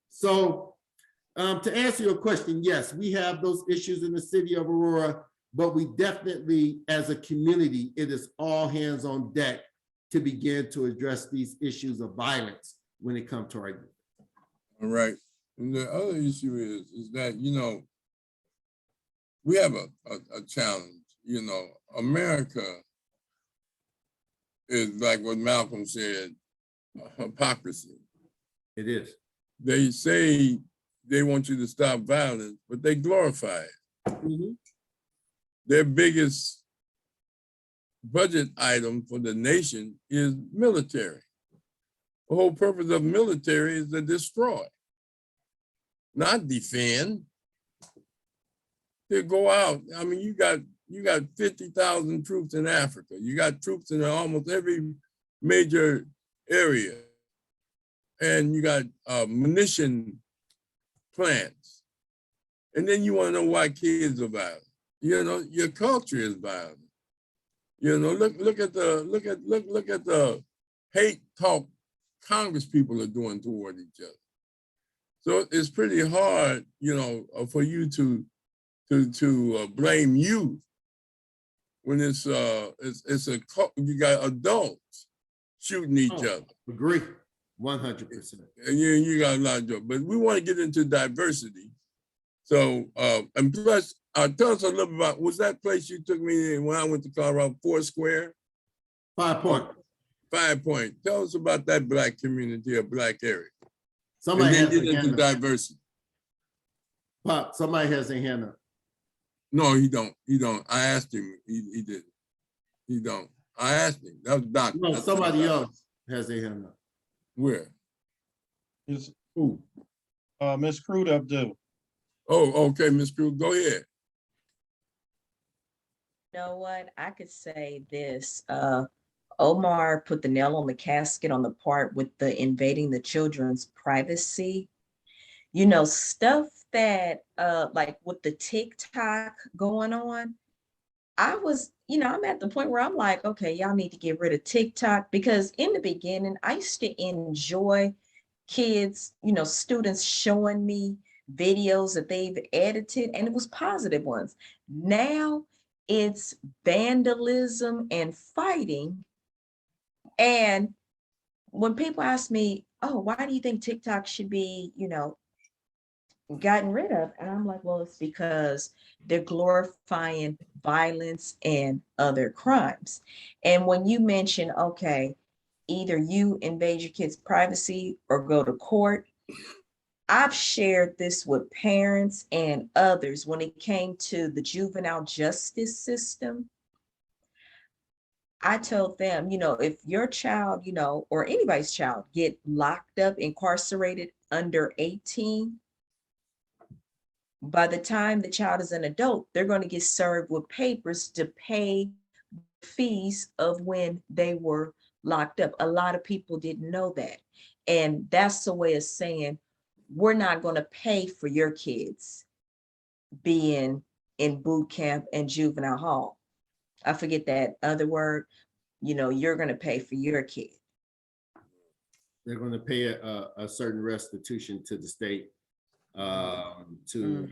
So to answer your question, yes, we have those issues in the city of Aurora, but we definitely, as a community, it is all hands on deck to begin to address these issues of violence when it comes to our youth. All right. And the other issue is that, you know, we have a challenge. You know, America is like what Malcolm said, hypocrisy. It is. They say they want you to stop violence, but they glorify it. Mm-hmm. their biggest budget item for the nation is military. The whole purpose of military is to destroy, not defend. To go out. I mean, you got 50,000 troops in Africa. You got troops in almost every major area. And you got munition plants. And then you want to know why kids are violent. You know, your culture is violent. You know, look at the hate talk Congress people are doing toward each other. So it's pretty hard, you know, for you to blame youth when it's you got adults shooting each other. Agree, 100%. And you got a lot of jokes, but we want to get into diversity. So and plus, tell us a little bit about, was that place you took me in when I went to Colorado, Foursquare? 5 Point. 5 Point. Tell us about that Black community or Black area. Somebody and has then get a into hand up. diversity. Pop, somebody has a hand up. No, he don't. He don't. I asked him. He didn't. He don't. I asked him. That was Doc. No, somebody else has a hand up. Where? Is Who? Miss Crude up there? Oh, okay, Ms. Crew, go ahead. You know what? I could say this. Omar put the nail on the casket on the part with the invading the children's privacy. You know, stuff that like with the TikTok going on, I was, you know, I'm at the point where I'm like, okay, y'all need to get rid of TikTok, because in the beginning, I used to enjoy kids, you know, students showing me videos that they've edited, and it was positive ones. Now it's vandalism and fighting. And when people ask me, oh, why do you think TikTok should be, you know, gotten rid of? And I'm like, well, it's because they're glorifying violence and other crimes. And when you mention, okay, either you invade your kids' privacy or go to court, I've shared this with parents and others when it came to the juvenile justice system. I told them, you know, if your child, you know, or anybody's child get locked up, incarcerated under 18, by the time the child is an adult, they're going to get served with papers to pay fees of when they were locked up. A lot of people didn't know that. And that's the way of saying, we're not going to pay for your kids being in boot camp and juvenile hall. I forget that other word. You know, you're going to pay for your kid. They're going to pay a certain restitution to the state to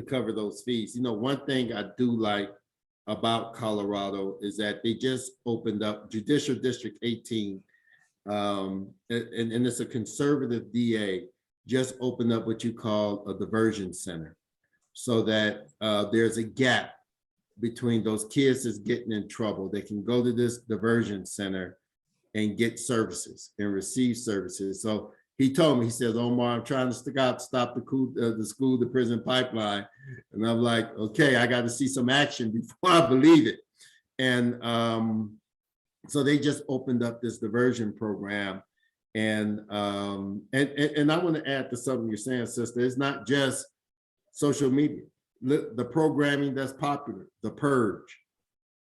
cover those fees. You know, one thing I do like about Colorado is that they just opened up Judicial District 18, and it's a conservative DA, just opened up what you call a diversion center, so that there's a gap between those kids that's getting in trouble. They can go to this diversion center and get services and receive services. So he told me, he says, Omar, I'm trying to stop the school to prison pipeline. And I'm like, okay, I got to see some action before I believe it. And so they just opened up this diversion program. And I want to add to something you're saying, sister. It's not just social media. The programming that's popular, The Purge,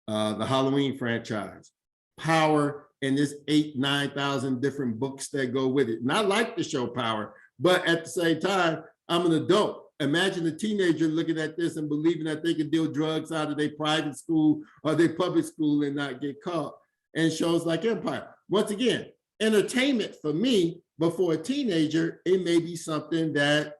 the Halloween franchise, Power, and there's 8,000-9,000 different books that go with it. And I like the show Power, but at the same time, I'm an adult. Imagine a teenager looking at this and believing that they can deal drugs out of their private school or their public school and not get caught. And shows like Empire. Once again, entertainment for me, but for a teenager, it may be something that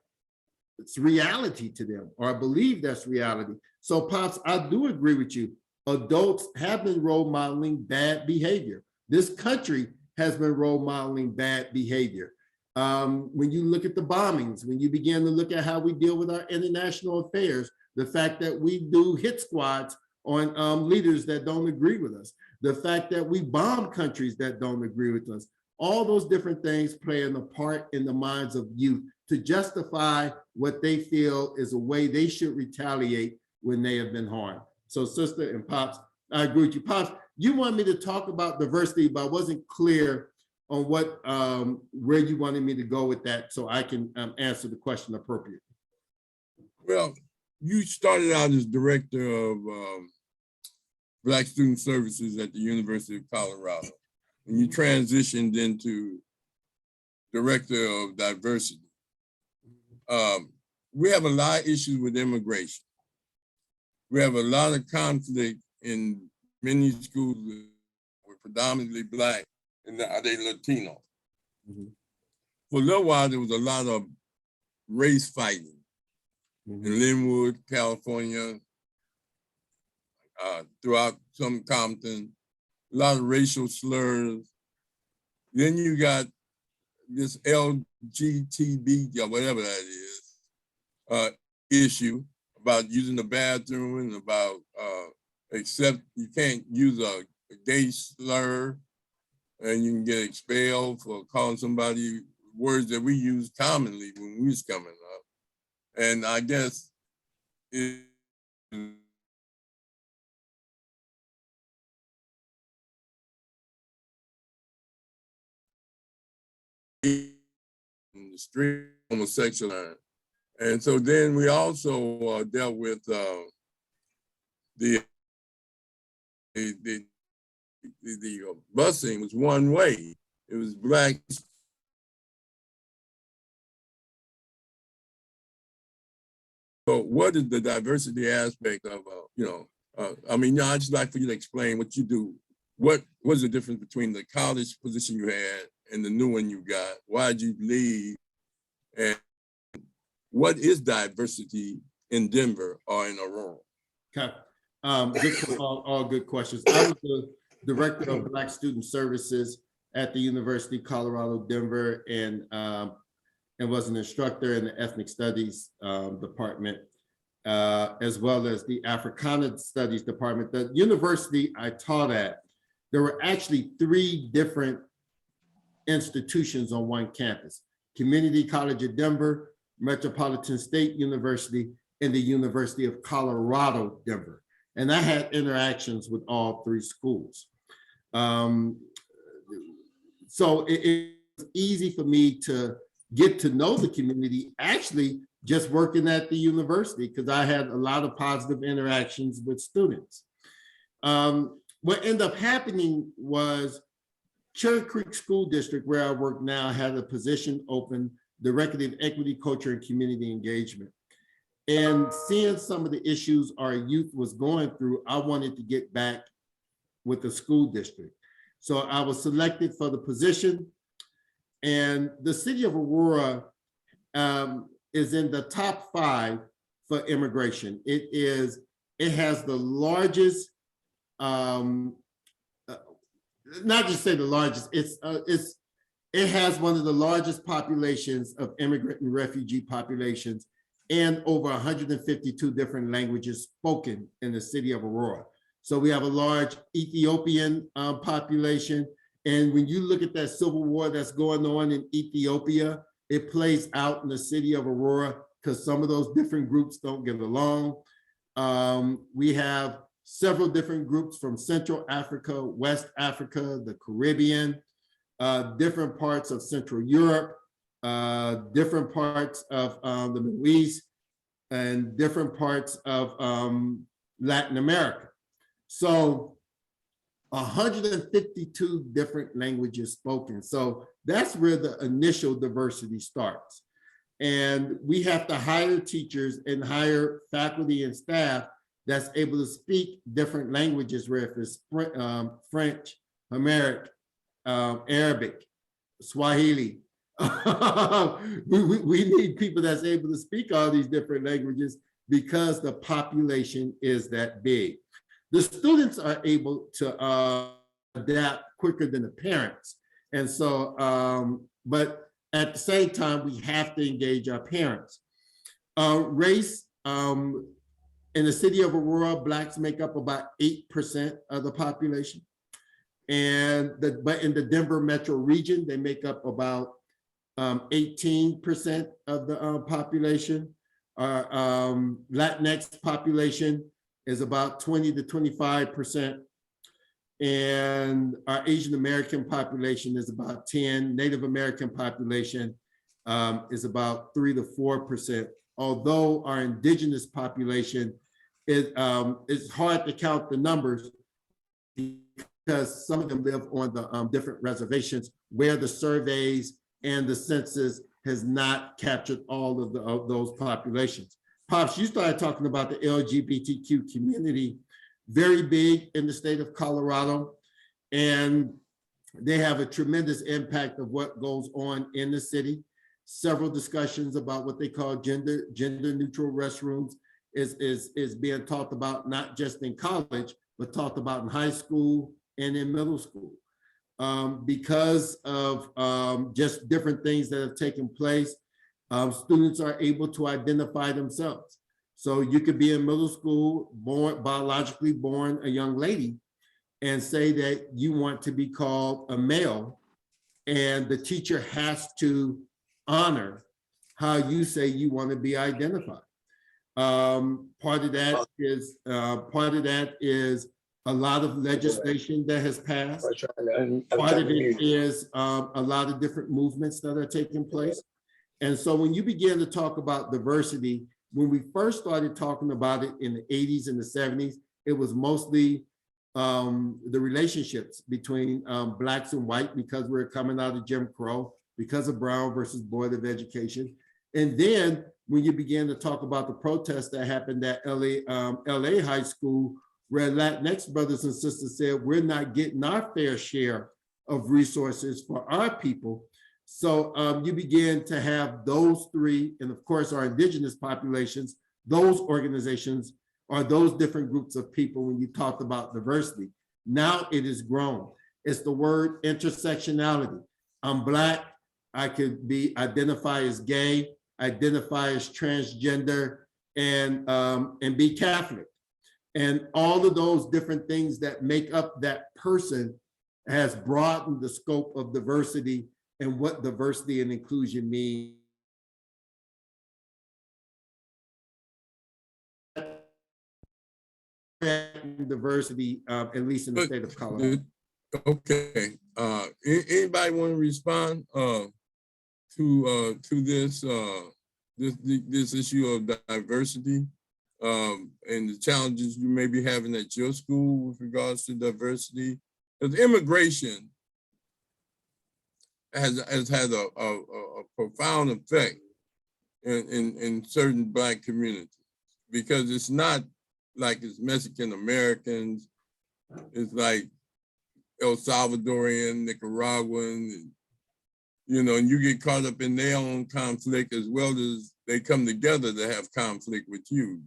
it's reality to them, or I believe that's reality. So Pops, I do agree with you. Adults have been role modeling bad behavior. This country has been role modeling bad behavior. When you look at the bombings, when you begin to look at how we deal with our international affairs, the fact that we do hit squads on leaders that don't agree with us, the fact that we bomb countries that don't agree with us, all those different things play a part in the minds of youth to justify what they feel is a way they should retaliate when they have been harmed. So sister and Pops, I agree with you. Pops, you want me to talk about diversity, but I wasn't clear on what where you wanted me to go with that so I can answer the question appropriately. Well, you started out as director of Black Student Services at the University of Colorado, and you transitioned into director of diversity. We have a lot of issues with immigration. We have a lot of conflict in many schools with predominantly Black, and are they Latino? Mhm. For a little while, there was a lot of race fighting in Linwood, California, throughout some Compton, a lot of racial slurs. Then you got this LGTB, or whatever that is, issue about using the bathroom and about except you can't use a gay slur and you can get expelled for calling somebody words that we use commonly when we was coming up. And I guess it, in the street homosexual. And so then we also dealt with the busing was one way. It was Black. So what is the diversity aspect of, I'd just like for you to explain what you do. What was the difference between the college position you had and the new one you got? Why did you leave? And what is diversity in Denver or in Aurora? Okay, all good questions. I was the director of Black Student Services at the University of Colorado, Denver, and was an instructor in the Ethnic Studies department, as well as the Africana Studies department. The university I taught at, there were actually 3 different institutions on one campus: Community College of Denver, Metropolitan State University, and the University of Colorado, Denver. And I had interactions with all 3 schools. So it was easy for me to get to know the community, actually just working at the university, because I had a lot of positive interactions with students. What ended up happening was Cherry Creek School District, where I work now, had a position open, Director of Equity, Culture, and Community Engagement. And seeing some of the issues our youth was going through, I wanted to get back with the school district. So I was selected for the position. And the city of Aurora is in the top 5 for immigration. It has the largest, not just say the largest, it has one of the largest populations of immigrant and refugee populations, and over 152 different languages spoken in the city of Aurora. So we have a large Ethiopian population. And when you look at that civil war that's going on in Ethiopia, it plays out in the city of Aurora because some of those different groups don't get along. We have several different groups from Central Africa, West Africa, the Caribbean, different parts of Central Europe, different parts of the Middle East, and different parts of Latin America. So 152 different languages spoken. So that's where the initial diversity starts. And we have to hire teachers and hire faculty and staff that's able to speak different languages, where if it's French, Amharic, Arabic, Swahili. we need people that's able to speak all these different languages because the population is that big. The students are able to adapt quicker than the parents. And so, but at the same time, we have to engage our parents. Race, in the city of Aurora, Blacks make up about 8% of the population. But in the Denver metro region, they make up about 18% of the population. Our Latinx population is about 20 to 25%. And our Asian American population is about 10. Native American population is about 3 to 4%. Although our indigenous population is it's hard to count the numbers because some of them live on the different reservations where the surveys and the census has not captured all of those populations. Pops, you started talking about the LGBTQ community, very big in the state of Colorado, and they have a tremendous impact of what goes on in the city. Several discussions about what they call gender neutral restrooms is being talked about, not just in college, but talked about in high school and in middle school. Because of just different things that have taken place, students are able to identify themselves. So you could be in middle school, biologically born a young lady, and say that you want to be called a male, and the teacher has to honor how you say you want to be identified. Part of that is a lot of legislation that has passed. Part of it is a lot of different movements that are taking place. And so when you begin to talk about diversity, when we first started talking about it in the 80s and the 70s, it was mostly the relationships between Blacks and white, because we're coming out of Jim Crow, because of Brown versus Board of Education. And then when you begin to talk about the protests that happened at LA High School, where Latinx brothers and sisters said, we're not getting our fair share of resources for our people. So you begin to have those three, and of course our indigenous populations, those organizations are those different groups of people when you talked about diversity. Now it is grown. It's the word intersectionality. I'm Black, I could identify as gay, identify as transgender, and be Catholic. And all of those different things that make up that person has broadened the scope of diversity and what diversity and inclusion mean. Diversity, at least in the state of Colorado. Okay. Anybody want to respond to this issue of diversity and the challenges you may be having at your school with regards to diversity? Because immigration has had a profound effect in certain Black communities, because it's not like it's Mexican Americans, it's like El Salvadorian, Nicaraguan, and you get caught up in their own conflict as well as they come together to have conflict with you,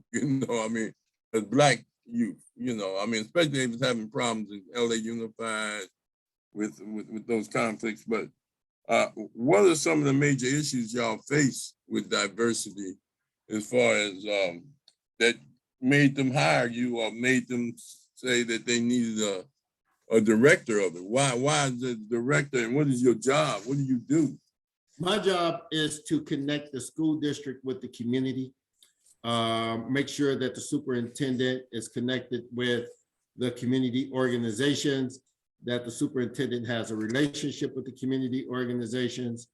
as Black youth, especially if it's having problems in LA Unified with those conflicts. But what are some of the major issues y'all face with diversity as far as that made them hire you or made them say that they needed a director of it? Why is the director, and what is your job? What do you do? My job is to connect the school district with the community, make sure that the superintendent is connected with the community organizations, that the superintendent has a relationship with the community organizations,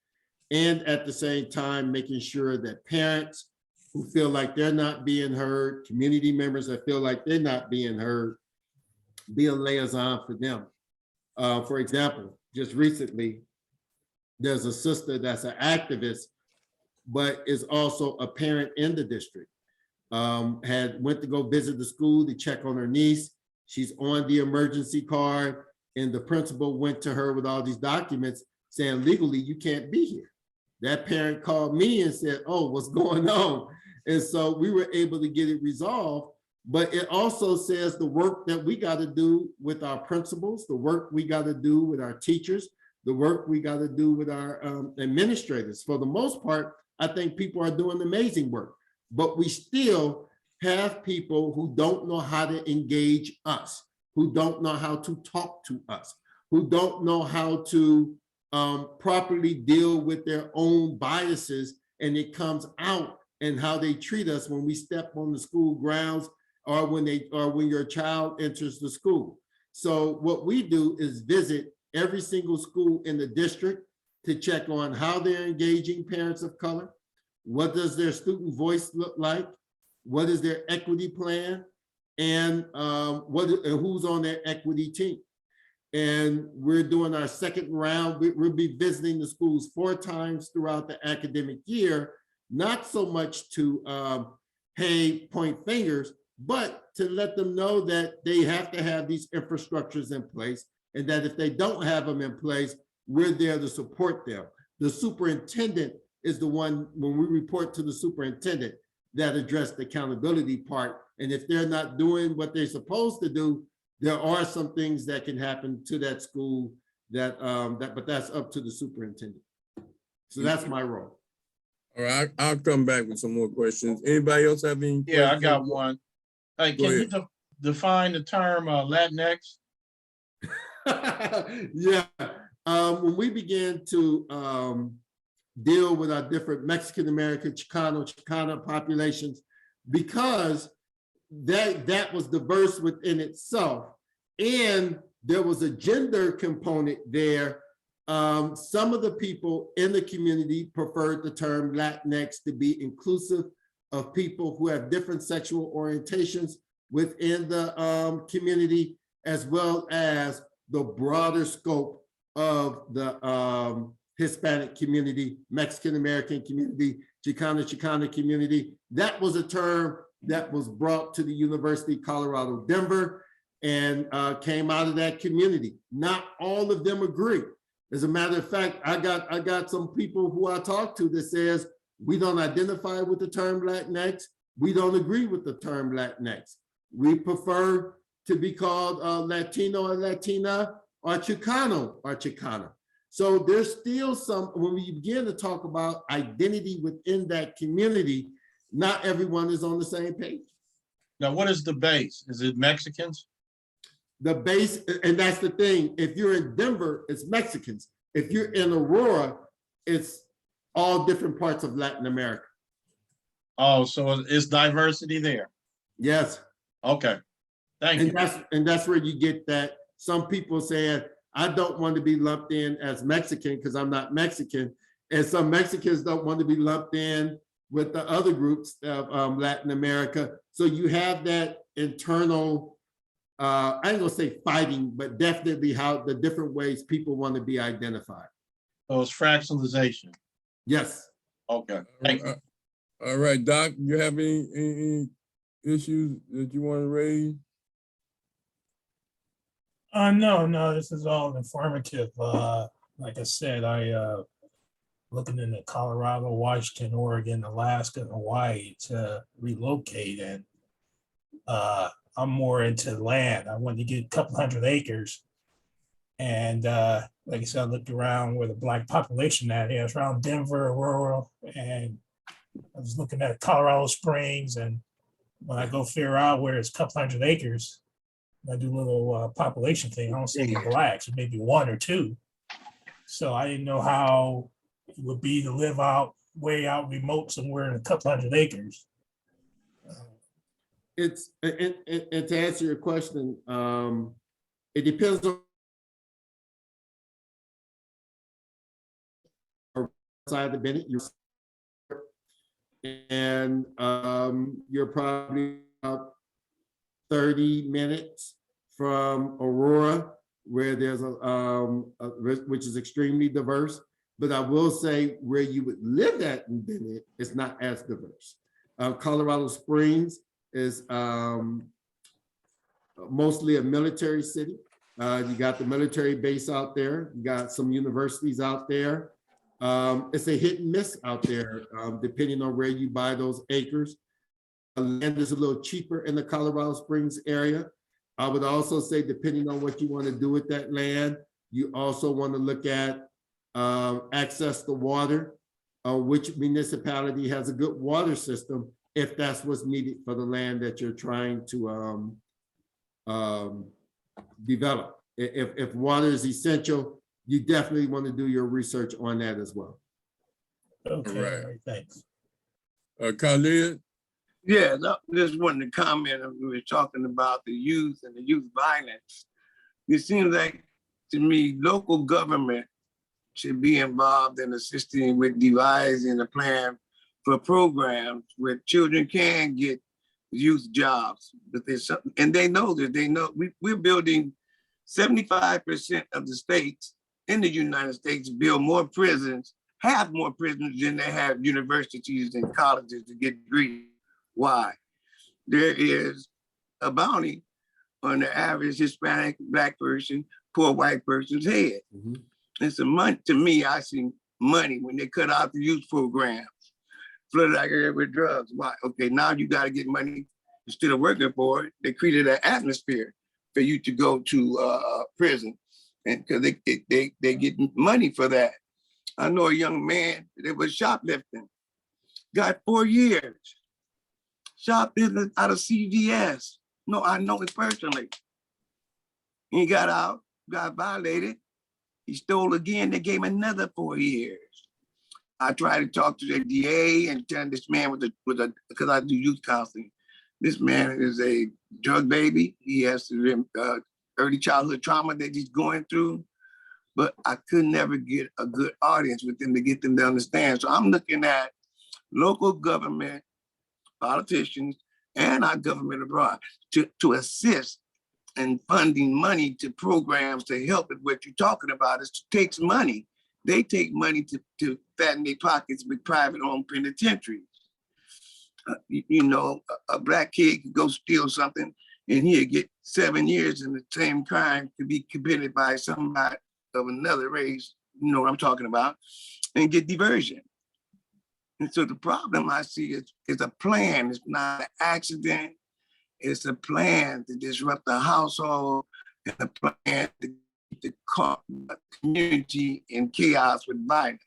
and at the same time, making sure that parents who feel like they're not being heard, community members that feel like they're not being heard, be a liaison for them. For example, just recently, there's a sister that's an activist, but is also a parent in the district. Went to go visit the school to check on her niece. She's on the emergency card, and the principal went to her with all these documents saying, legally, you can't be here. That parent called me and said, oh, what's going on? And so we were able to get it resolved. But it also says the work that we got to do with our principals, the work we got to do with our teachers, the work we got to do with our administrators. For the most part, I think people are doing amazing work, but we still have people who don't know how to engage us, who don't know how to talk to us, who don't know how to properly deal with their own biases, and it comes out and how they treat us when we step on the school grounds or when your child enters the school. So what we do is visit every single school in the district to check on how they're engaging parents of color. What does their student voice look like? What is their equity plan? And who's on their equity team? And we're doing our second round. We'll be visiting the schools 4 times throughout the academic year, not so much to point fingers, but to let them know that they have to have these infrastructures in place, and that if they don't have them in place, we're there to support them. The superintendent is the one, when we report to the superintendent, that address the accountability part. And if they're not doing what they're supposed to do, there are some things that can happen to that school but that's up to the superintendent. So that's my role. All right, I'll come back with some more questions. Anybody else have any? Yeah, I questions? got one. Hey, Go can you ahead. define the term Latinx? Yeah, when we began to deal with our different Mexican-American, Chicana populations, because that was diverse within itself, and there was a gender component there. Some of the people in the community preferred the term Latinx to be inclusive of people who have different sexual orientations within the community, as well as the broader scope of the Hispanic community, Mexican-American community, Chicana community. That was a term that was brought to the University of Colorado, Denver, and came out of that community. Not all of them agree. As a matter of fact, I got some people who I talk to that says, we don't identify with the term Latinx. We don't agree with the term Latinx. We prefer to be called Latino or Latina, or Chicano or Chicana. So there's still some, when we begin to talk about identity within that community, not everyone is on the same page. Now, what is the base? Is it Mexicans? The base, and that's the thing, if you're in Denver, it's Mexicans. If you're in Aurora, it's all different parts of Latin America. Oh, so it's diversity there. Yes. Okay, thank you. And that's where you get that. Some people saying, I don't want to be lumped in as Mexican because I'm not Mexican. And some Mexicans don't want to be lumped in with the other groups of Latin America. So you have that internal, I ain't gonna say fighting, but definitely how the different ways people want to be identified. So it's fractionalization. Yes. Okay, thank you. All right, Doc, you have any issues that you want to raise? No, this is all informative. Like I said, I looking into Colorado, Washington, Oregon, Alaska, and Hawaii to relocate, and I'm more into land. I wanted to get a couple 100 acres. And like I said, I looked around where the Black population at is around Denver, Aurora, and I was looking at Colorado Springs. And when I go figure out where it's a couple 100 acres, I do a little population thing. I don't see any Blacks, maybe 1 or 2. So I didn't know how it would be to live way out remote somewhere in a couple 100 acres. It's, and to answer your question, it depends on side of the Bennett, and you're probably about 30 minutes from Aurora, where there's which is extremely diverse. But I will say where you would live at in Bennett is not as diverse. Colorado Springs is mostly a military city. You got the military base out there. You got some universities out there. It's a hit and miss out there, depending on where you buy those acres. Land is a little cheaper in the Colorado Springs area. I would also say, depending on what you want to do with that land, you also want to look at access to water, which municipality has a good water system, if that's what's needed for the land that you're trying to develop. If water is essential, you definitely want to do your research on that as well. Okay, Right. all right, thanks. Khalid? Yeah, just wanted to comment. We were talking about the youth and the youth violence. It seems like to me, local government should be involved in assisting with devising a plan for programs where children can get youth jobs. But there's something, and they know that we're building 75% of the states in the United States build more prisons, have more prisons than they have universities and colleges to get degrees. Why? There is a bounty on the average Hispanic, Black person, poor white person's head. It's a money, to me, I see money when they cut out the youth programs, flooded out here with drugs. Why? Okay, now you got to get money instead of working for it. They created an atmosphere for you to go to prison, and because they get money for that. I know a young man that was shoplifting, got 4 years. Shoplifting out of CVS. No, I know it personally. He got out, got violated. He stole again. They gave him another 4 years. I tried to talk to the DA and tell this man because I do youth counseling. This man is a drug baby. He has early childhood trauma that he's going through. But I could never get a good audience with them to get them to understand. So I'm looking at local government, politicians, and our government abroad to assist in funding money to programs to help with what you're talking about. It takes money. They take money to fatten their pockets with private-owned penitentiaries. A Black kid could go steal something and he'll get 7 years, and the same crime could be committed by somebody of another race, you know what I'm talking about, and get diversion. And so the problem I see is a plan. It's not an accident. It's a plan to disrupt the household and a plan to keep the community in chaos with violence.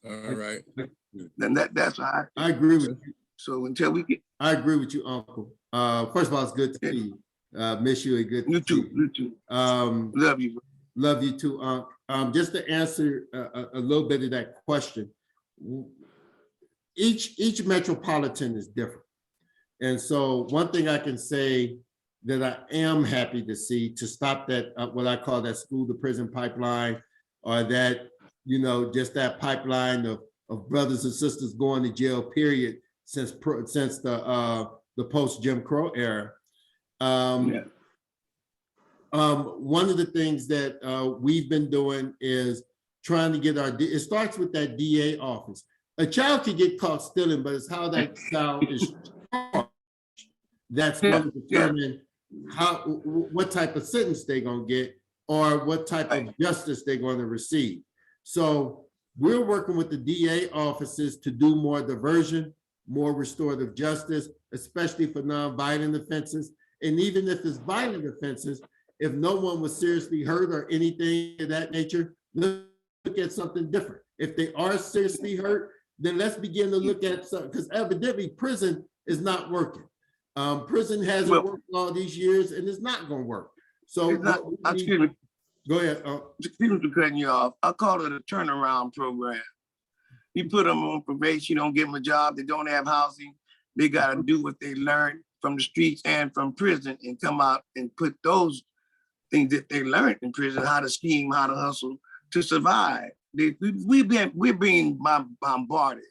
All right. And that's why I agree with you. So until we get, I agree with you, Uncle. First of all, it's good to see you. Miss you and good to see you. You too. Love you. Love you too, Unc. Just to answer a little bit of that question, each metropolitan is different. And so one thing I can say that I am happy to see to stop that, what I call that school to prison pipeline, or that, just that pipeline of brothers and sisters going to jail, period, since the post Jim Crow era. One of the things that we've been doing is trying to get it starts with that DA office. A child can get caught stealing, but it's how that child is charged that's going to determine what type of sentence they're going to get or what type of justice they're going to receive. So we're working with the DA offices to do more diversion, more restorative justice, especially for non-violent offenses. And even if it's violent offenses, if no one was seriously hurt or anything of that nature, let's look at something different. If they are seriously hurt, then let's begin to look at something, because evidently prison is not working. Prison hasn't worked all these years and it's not going to work. So excuse me. Go ahead. Excuse me for cutting you off. I call it a turnaround program. You put them on probation, you don't give them a job, they don't have housing, they got to do what they learned from the streets and from prison and come out and put those things that they learned in prison, how to scheme, how to hustle, to survive. We're being bombarded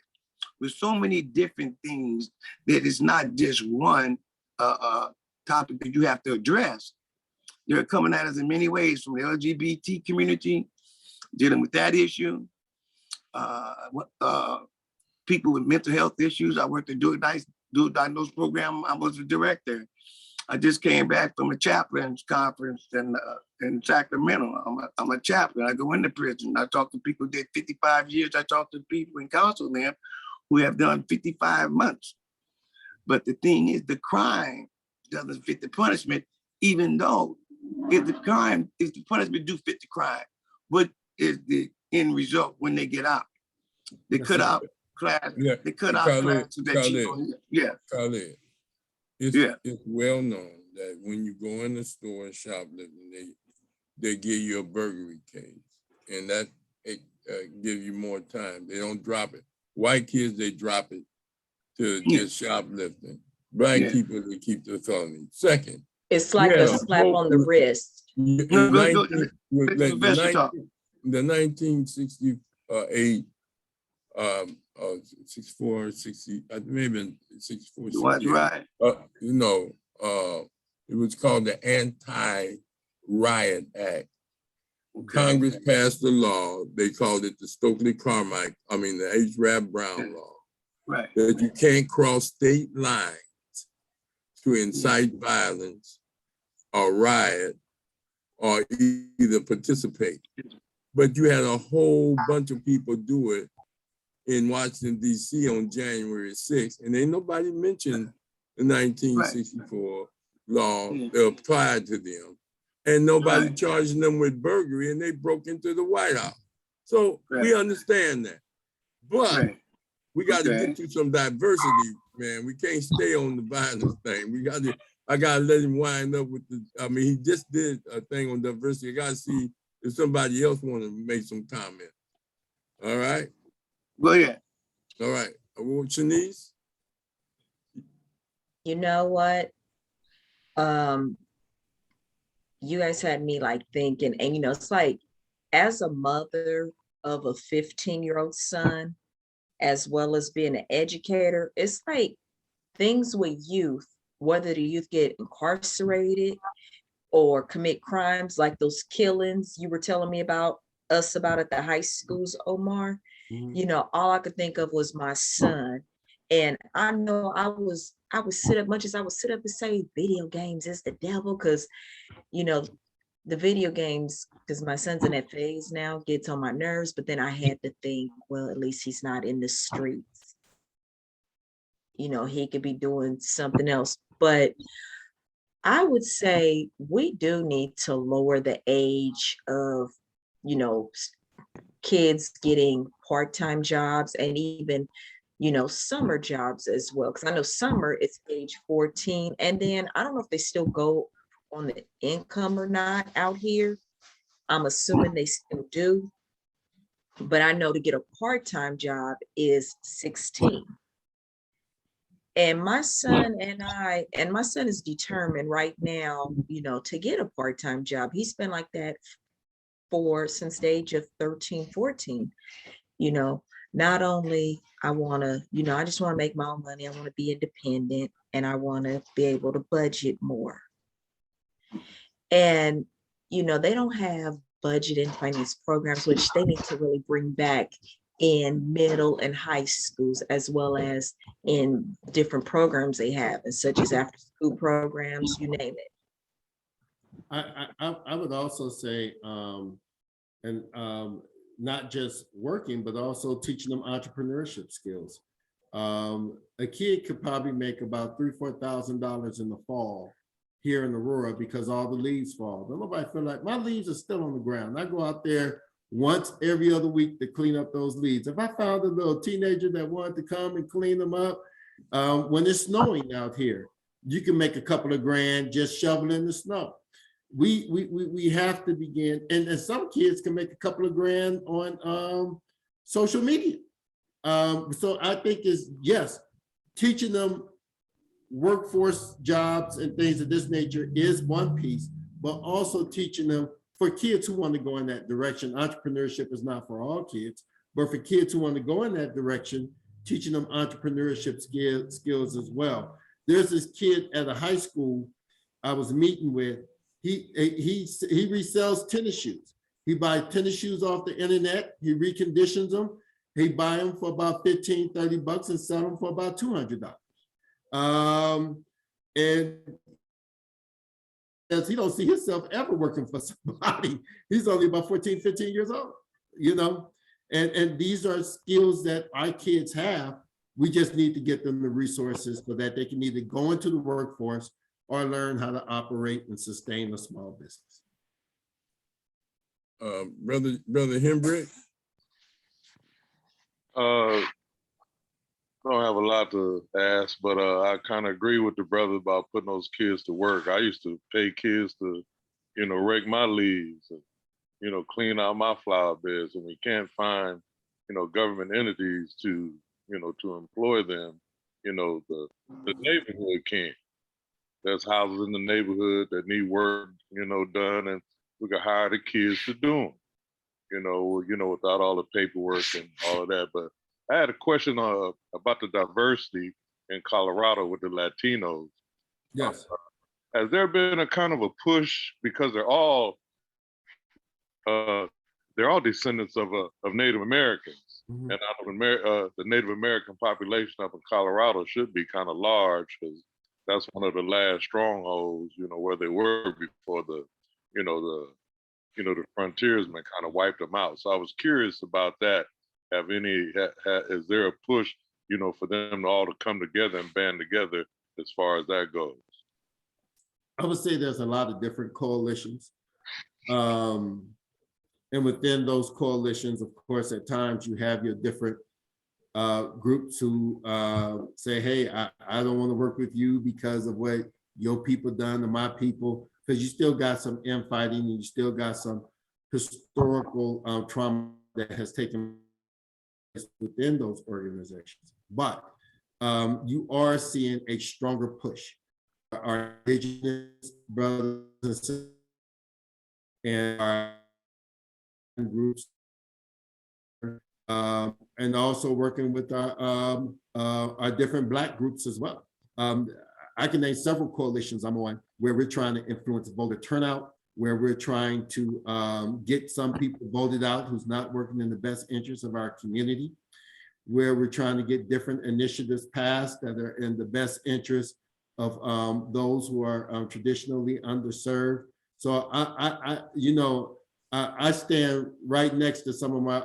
with so many different things that it's not just one topic that you have to address. They're coming at us in many ways, from the LGBT community, dealing with that issue, people with mental health issues. I worked at Do a Diagnose program. I was the director. I just came back from a chaplain's conference in Sacramento. I'm a chaplain. I go into prison. I talk to people that did 55 years. I talk to people and counsel them who have done 55 months. But the thing is, the crime doesn't fit the punishment, even though if the punishment do fit the crime, what is the end result when they get out? They cut out class. Yeah. They cut out class. It's well known that when you go in the store and shoplifting, they give you a burglary case, and that give you more time. They don't drop it. White kids, they drop it to just shoplifting. Black Yeah. people to keep the felony. Second, It's like had a a slap whole- on the wrist. in No, go, 19 with let the professor talk. the 1968, 64, 60, maybe 64, That's 68. right. It was called the Anti-Riot Act. Okay. Congress passed a law. They called it the the H. Rap Brown law. Right. That you can't cross state lines to incite violence or riot or either participate. But you had a whole bunch of people do it in Washington, D.C. on January 6th, and ain't nobody mentioned the 1964 law that applied to them. And nobody charging them with burglary, and they broke into the White House. So we understand that. But we got to get to some diversity, man. We can't stay on the violence thing. I got to let him wind up with he just did a thing on diversity. I got to see if somebody else want to make some comment. All right? Go ahead. All right. Shanice? You know what? You guys had me like thinking, and it's like, as a mother of a 15-year-old son, as well as being an educator, it's like things with youth, whether the youth get incarcerated or commit crimes like those killings you were telling me about at the high schools, Omar. All I could think of was my son. And I know I would sit up, much as I would sit up and say video games is the devil, because the video games, because my son's in that phase now, gets on my nerves. But then I had to think, well, at least he's not in the streets. He could be doing something else. But I would say we do need to lower the age of, kids getting part-time jobs and even, summer jobs as well. Because I know summer it's age 14. And then I don't know if they still go on the income or not out here. I'm assuming they still do. But I know to get a part-time job is 16. And my son is determined right now, to get a part-time job. He's been like that since the age of 13, 14. Not only I want to, I just want to make my own money. I want to be independent, and I want to be able to budget more. And, they don't have budget and finance programs, which they need to really bring back in middle and high schools, as well as in different programs they have, and such as after school programs, you name it. I would also say, not just working, but also teaching them entrepreneurship skills. A kid could probably make about $3,000 to $4,000 in the fall here in Aurora because all the leaves fall. Don't nobody feel like my leaves are still on the ground. I go out there once every other week to clean up those leaves. If I found a little teenager that wanted to come and clean them up, when it's snowing out here, you can make a couple of grand just shoveling the snow. We have to begin, and some kids can make a couple of grand on social media. So I think yes, teaching them workforce jobs and things of this nature is one piece, but also teaching them, for kids who want to go in that direction. Entrepreneurship is not for all kids, but for kids who want to go in that direction, teaching them entrepreneurship skills as well. There's this kid at a high school I was meeting with. He resells tennis shoes. He buys tennis shoes off the internet. He reconditions them. He buy them for about $15, $30 and sell them for about $200. And as he don't see himself ever working for somebody. He's only about 14, 15 years old, and these are skills that our kids have. We just need to get them the resources so that they can either go into the workforce or learn how to operate and sustain a small business. Brother Hembrick? I don't have a lot to ask, but I kind of agree with the brother about putting those kids to work. I used to pay kids to, rake my leaves and, clean out my flower beds, and we can't find, government entities to, to employ them. the neighborhood camp. There's houses in the neighborhood that need work, done, and we can hire the kids to do them, without all the paperwork and all of that. But I had a question about the diversity in Colorado with the Latinos. Yes. Has there been a kind of a push, because they're all descendants of Native Americans, Mhm. and the Native American population up in Colorado should be kind of large, because that's one of the last strongholds, where they were before the frontiersmen kind of wiped them out. So I was curious about that. Is there a push, for them all to come together and band together as far as that goes? I would say there's a lot of different coalitions. And within those coalitions, of course, at times you have your different groups who say, hey, I don't want to work with you because of what your people done to my people, because you still got some infighting and you still got some historical trauma that has taken place within those organizations. But you are seeing a stronger push. Our indigenous brothers and sisters and our groups, and also working with our different Black groups as well. I can name several coalitions I'm on where we're trying to influence voter turnout, where we're trying to get some people voted out who's not working in the best interest of our community, where we're trying to get different initiatives passed that are in the best interest of those who are traditionally underserved. So I stand right next to some of my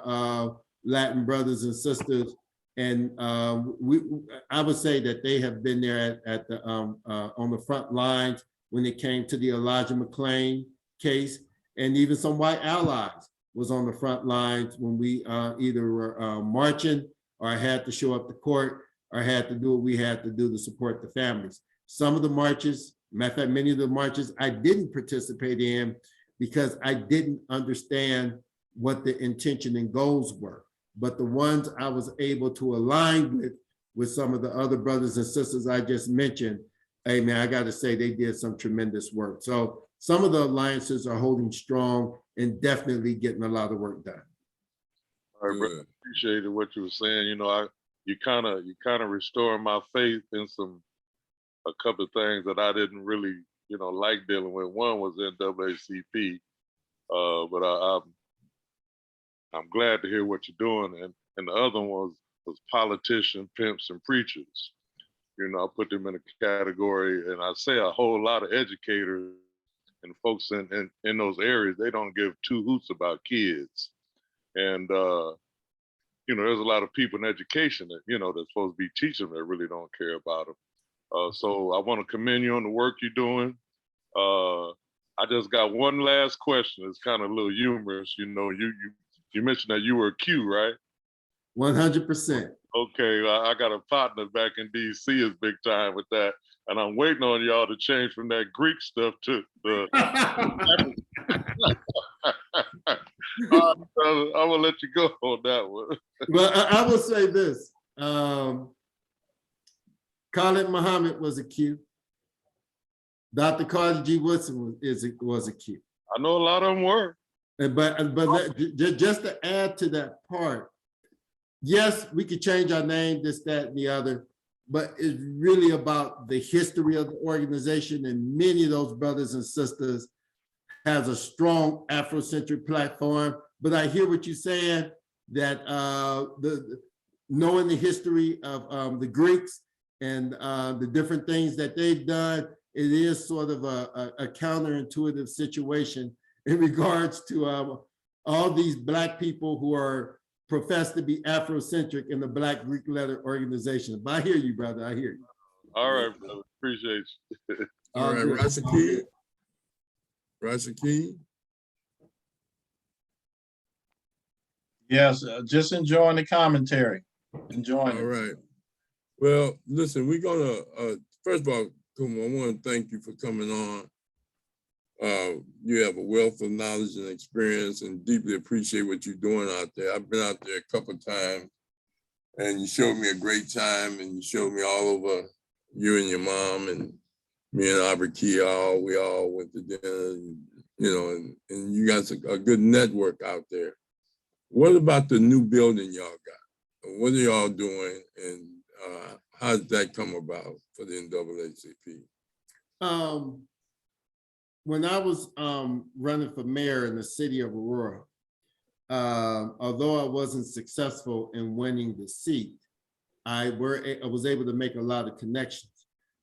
Latin brothers and sisters, and I would say that they have been there at the on the front lines when it came to the Elijah Mcclane case, and even some white allies was on the front lines when we either were marching or had to show up to court or had to do what we had to do to support the families. Some of the marches, matter of fact, many of the marches I didn't participate in because I didn't understand what the intention and goals were. But the ones I was able to align with some of the other brothers and sisters I just mentioned, hey man, I gotta say they did some tremendous work. So some of the alliances are holding strong and definitely getting a lot of work done. All right, brother, appreciated what you were saying. You kind of restored my faith in a couple of things that I didn't really, like dealing with. One was NAACP, but I'm glad to hear what you're doing. And the other one was politicians, pimps, and preachers. I put them in a category, and I say a whole lot of educators and folks in those areas, they don't give two hoots about kids. And there's a lot of people in education that that's supposed to be teaching them that really don't care about them. So I want to commend you on the work you're doing. I just got one last question. It's kind of a little humorous. You mentioned that you were a Q, right? 100%. Okay, I got a partner back in DC is big time with that, and I'm waiting on y'all to change from that Greek stuff to the. I'm gonna let you go on that one. Well, I will say this: Khalid Muhammad was a Q. Dr. Carter G. Woodson was a Q. I know a lot of them were. But just to add to that part, yes, we could change our name, this, that, and the other, but it's really about the history of the organization, and many of those brothers and sisters has a strong Afrocentric platform. But I hear what you're saying, that knowing the history of the Greeks and the different things that they've done, it is sort of a counterintuitive situation in regards to all these Black people who are professed to be Afrocentric in the Black Greek letter organization. But I hear you, brother, I hear you. All right, brother, appreciate you. All right, Rashaki. Rashaki. Yes, just enjoying the commentary. Enjoying it. All right. Well, listen, we're gonna, first of all, Kuumba, I want to thank you for coming on. You have a wealth of knowledge and experience, and deeply appreciate what you're doing out there. I've been out there a couple of times, and you showed me a great time, and you showed me all over you and your mom, and me and Albert Key, we all went to dinner, and you got a good network out there. What about the new building y'all got? What are y'all doing, and how did that come about for the NAACP? When I was running for mayor in the city of Aurora, although I wasn't successful in winning the seat, I was able to make a lot of connections.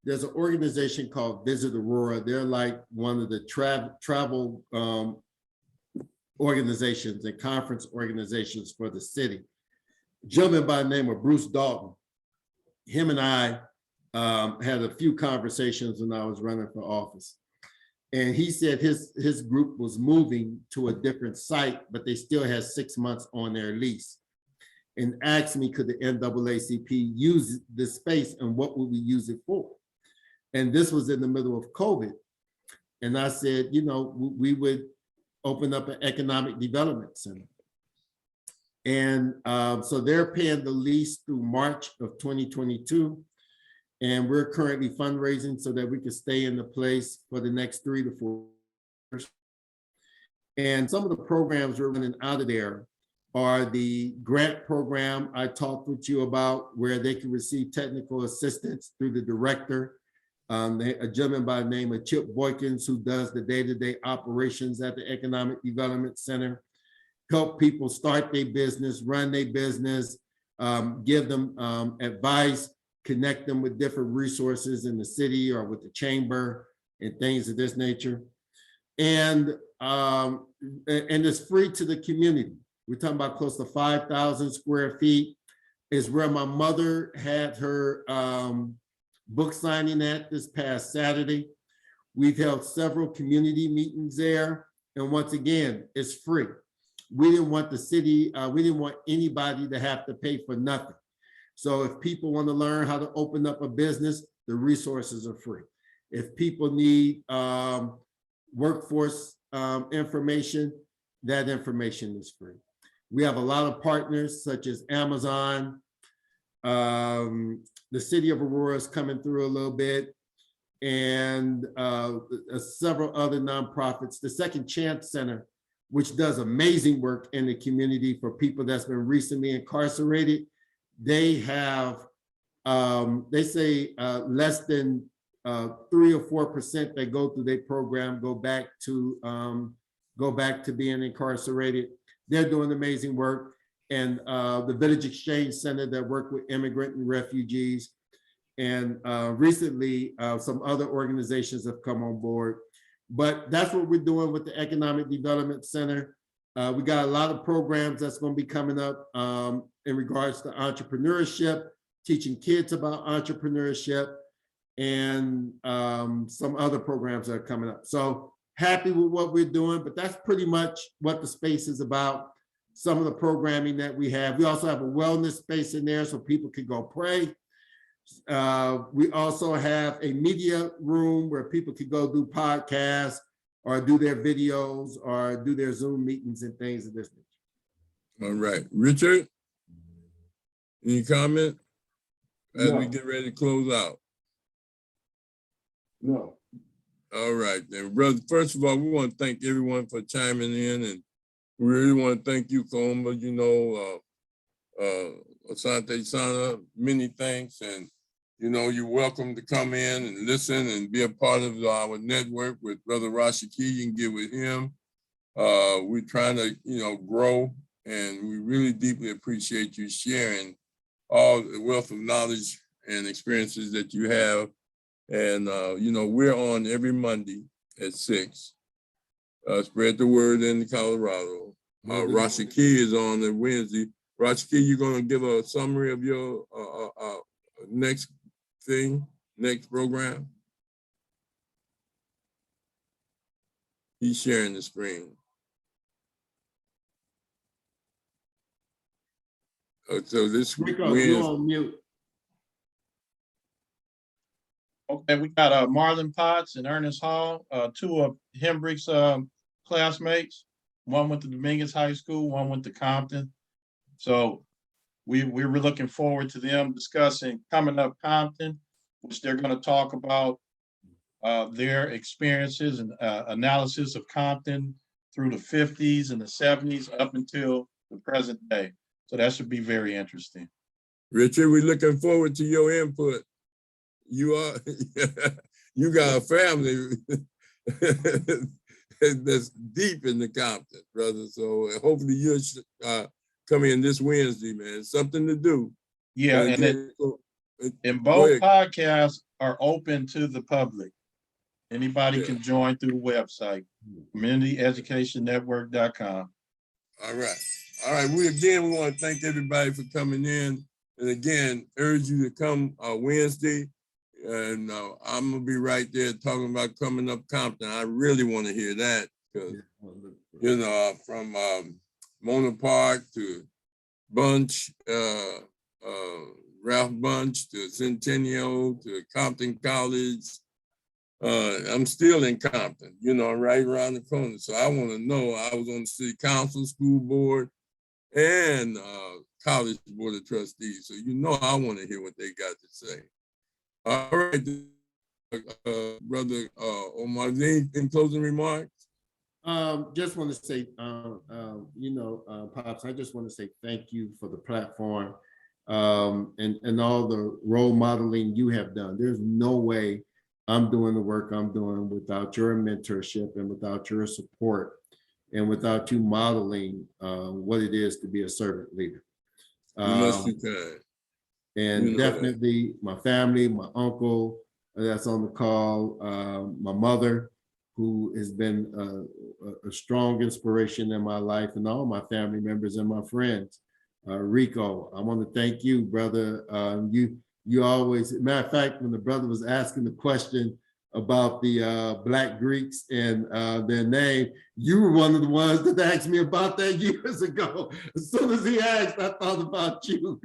There's an organization called Visit Aurora. They're like one of the travel organizations and conference organizations for the city. A gentleman by the name of Bruce Dalton, him and I had a few conversations when I was running for office. And he said his group was moving to a different site, but they still had 6 months on their lease, and asked me, could the NAACP use this space and what would we use it for? And this was in the middle of COVID. And I said, we would open up an economic development center. And so they're paying the lease through March of 2022. And we're currently fundraising so that we can stay in the place for the next 3 to 4 years. And some of the programs we're running out of there are the grant program I talked with you about, where they can receive technical assistance through the director, a gentleman by the name of Chip Boykins, who does the day-to-day operations at the Economic Development Center, help people start their business, run their business, give them advice, connect them with different resources in the city or with the chamber and things of this nature. And it's free to the community. We're talking about close to 5,000 square feet. Is where my mother had her book signing at this past Saturday. We've held several community meetings there. And once again, it's free. We didn't want the city, we didn't want anybody to have to pay for nothing. So if people want to learn how to open up a business, the resources are free. If people need workforce information, that information is free. We have a lot of partners such as Amazon. The city of Aurora is coming through a little bit, and several other nonprofits. The Second Chance Center, which does amazing work in the community for people that's been recently incarcerated. They have, they say less than 3 or 4% that go through their program go back to being incarcerated. They're doing amazing work. And the Village Exchange Center that work with immigrant and refugees. And recently, some other organizations have come on board. But that's what we're doing with the Economic Development Center. We got a lot of programs that's going to be coming up in regards to entrepreneurship, teaching kids about entrepreneurship, and some other programs that are coming up. So happy with what we're doing, but that's pretty much what the space is about. Some of the programming that we have. We also have a wellness space in there so people can go pray. We also have a media room where people can go do podcasts or do their videos or do their Zoom meetings and things of this nature. All right, Richard, any comment as No. we get ready to close out? No. All right, then, brother. First of all, we want to thank everyone for chiming in, and we really want to thank you, Kuumba. Asante Sana, many thanks, and you're welcome to come in and listen and be a part of our network with Brother Rashiki. You can get with him. We're trying to, grow, and we really deeply appreciate you sharing all the wealth of knowledge and experiences that you have. And, we're on every Monday at 6. Spread the word in Colorado. Rashiki is on the Wednesday. Rashiki, you're going to give a summary of your next program? He's sharing the screen. So this You're on mute. Okay, we got Marlon Potts and Ernest Hall, 2 of Hembrick's classmates. One went to Dominguez High School, one went to Compton. So we were looking forward to them discussing Coming Up Compton, which they're going to talk about their experiences and analysis of Compton through the 50s and the 70s up until the present day. So that should be very interesting. Richard, we're looking forward to your input. You are, you got a family that's deep in the Compton, brother. So hopefully you'll come in this Wednesday, man. Something to do. Yeah, and both podcasts are open to the public. Anybody can join through the website, communityeducationnetwork.com. All right. All right. We want to thank everybody for coming in. And again, urge you to come Wednesday. And I'm going to be right there talking about Coming Up Compton. I really want to hear that because, you know, from Mona Park to Bunch, Ralph Bunch to Centennial to Compton College. I'm still in Compton, you know, right around the corner. So I want to know, I was on the city council, school board, and college board of trustees. So, you know, I want to hear what they got to say. All right, brother Omar, any closing remarks? Just want to say, you know, Pops, I just want to say thank you for the platform and all the role modeling you have done. There's no way I'm doing the work I'm doing without your mentorship and without your support and without you modeling what it is to be a servant leader. You must be kind. And you know definitely that. My family, my uncle that's on the call, my mother, who has been a strong inspiration in my life, and all my family members and my friends. Rico, I want to thank you, brother. You always, matter of fact, when the brother was asking the question about the Black Greeks and their name, you were one of the ones that asked me about that years ago. As soon as he asked, I thought about you.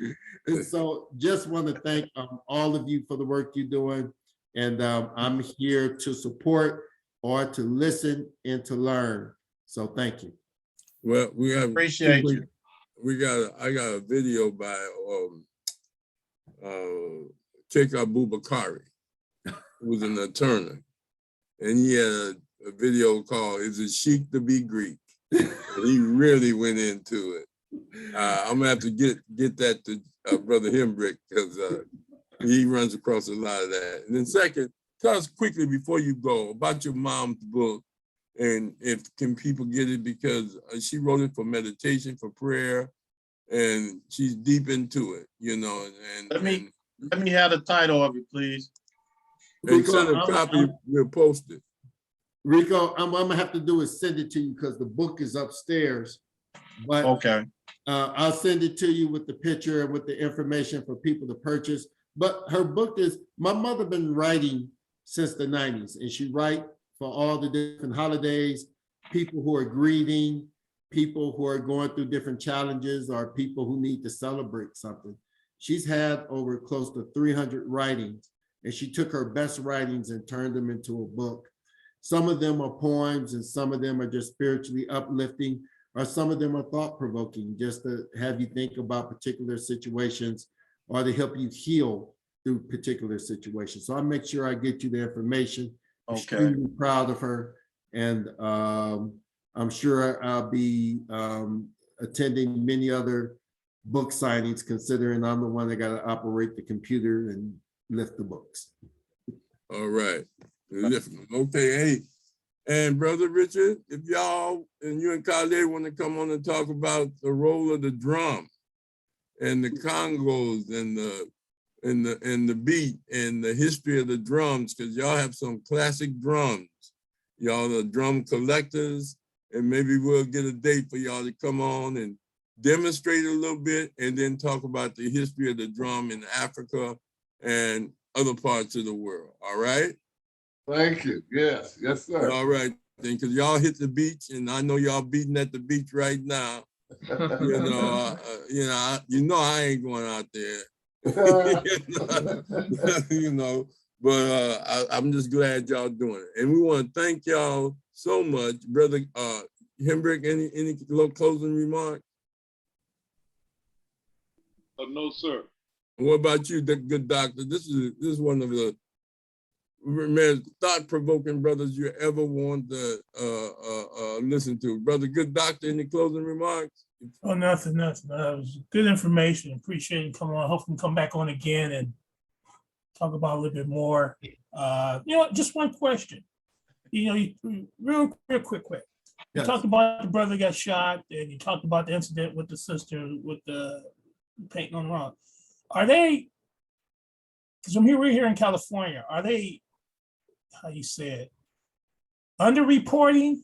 And so just want to thank all of you for the work you're doing. And I'm here to support or to listen and to learn. So thank you. Well, we have appreciate you. I got a video by Sheikh Abubakari, who was an attorney, and he had a video called "Is It Chic to Be Greek?" And he really went into it. I'm gonna have to get that to Brother Hembrick because he runs across a lot of that. And then second, tell us quickly before you go about your mom's book, and if can people get it, because she wrote it for meditation, for prayer, and she's deep into it, you know. And let me have the title of it, please. And send a copy. We'll post it. Rico, I'm gonna have to do is send it to you because the book is upstairs. But okay, I'll send it to you with the picture and with the information for people to purchase. But her book is, my mother been writing since the 90s, and she write for all the different holidays, people who are grieving, people who are going through different challenges, or people who need to celebrate something. She's had over close to 300 writings, and she took her best writings and turned them into a book. Some of them are poems, and some of them are just spiritually uplifting, or some of them are thought-provoking, just to have you think about particular situations or to help you heal through particular situations. So I'll make sure I get you the information. I'm extremely proud of her. And I'm sure I'll be attending many other book signings, considering I'm the one that got to operate the computer and lift the books. All right. Okay, hey. And Brother Richard, if y'all and you and Khaled want to come on and talk about the role of the drum and the congos and the beat and the history of the drums, because y'all have some classic drums. Y'all are drum collectors, and maybe we'll get a date for y'all to come on and demonstrate a little bit and then talk about the history of the drum in Africa and other parts of the world. All right? Thank you. Yes, yes, sir. All right, then, because y'all hit the beach, and I know y'all beating at the beach right now. You know, I ain't going out there. You know, but I'm just glad y'all doing it, and we want to thank y'all so much, Brother Hembrick. Any closing remarks? No, sir. What about you, the good doctor? This is one of the thought-provoking brothers you ever want to listen to. Brother Good Doctor, any closing remarks? Oh, nothing. That was good information. Appreciate you coming on. Hope you can come back on again and talk about a little bit more. Just one question. Real quick. You talked about the brother got shot, and you talked about the incident with the sister with the painting on the wall. Are they? Because we're here in California. Are they? How you say it? Underreporting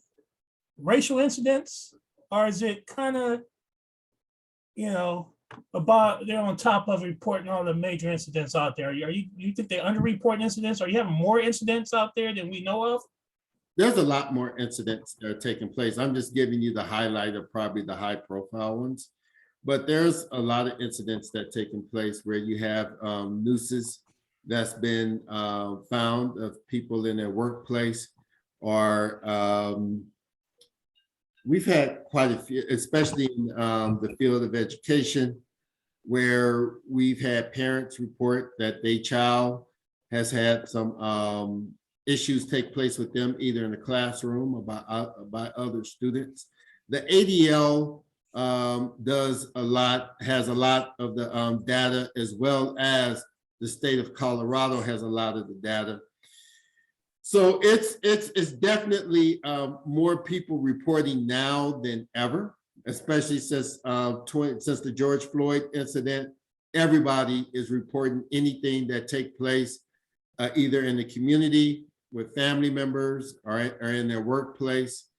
racial incidents, or is it kind of, about they're on top of reporting all the major incidents out there? You think they underreport incidents? Are you having more incidents out there than we know of? There's a lot more incidents that are taking place. I'm just giving you the highlight of probably the high profile ones. But there's a lot of incidents that taking place where you have nooses that's been found of people in their workplace, or we've had quite a few, especially in the field of education, where we've had parents report that their child has had some issues take place with them, either in the classroom or by other students. The ADL has a lot of the data, as well as the state of Colorado has a lot of the data. So it's definitely more people reporting now than ever, especially since the George Floyd incident. Everybody is reporting anything that take place either in the community with family members or in their workplace.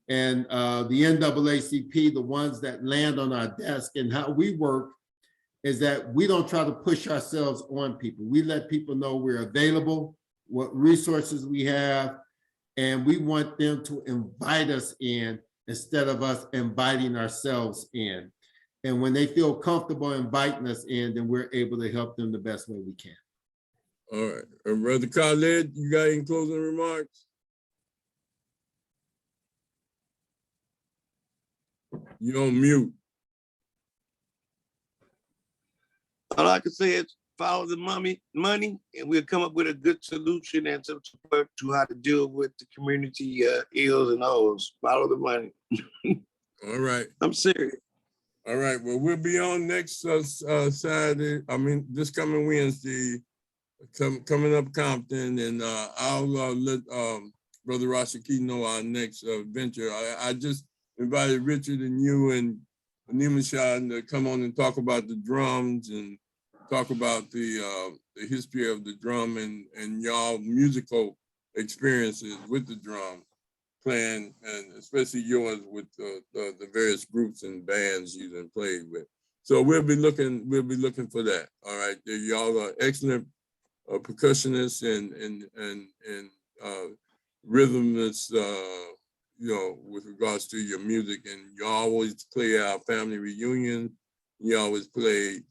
And the NAACP, the ones that land on our desk, and how we work is that we don't try to push ourselves on people. We let people know we're available, what resources we have, and we want them to invite us in instead of us inviting ourselves in. And when they feel comfortable inviting us in, then we're able to help them the best way we can. All right. Brother Khaled, you got any closing remarks? You're on mute. All I can say is follow the money, and we'll come up with a good solution and some support to how to deal with the community ills and O's. Follow the money. All right. I'm serious. All right. Well, we'll be on next Saturday. This coming Wednesday, coming up Compton, and I'll let Brother Rashaki know our next venture. I just invited Richard and you and Nimashad to come on and talk about the drums and talk about the history of the drum and y'all musical experiences with the drum playing, and especially yours with the various groups and bands you done played with. So we'll be looking for that. All right, y'all are excellent percussionists and rhythmists, with regards to your music, and you always play our family reunion. You always play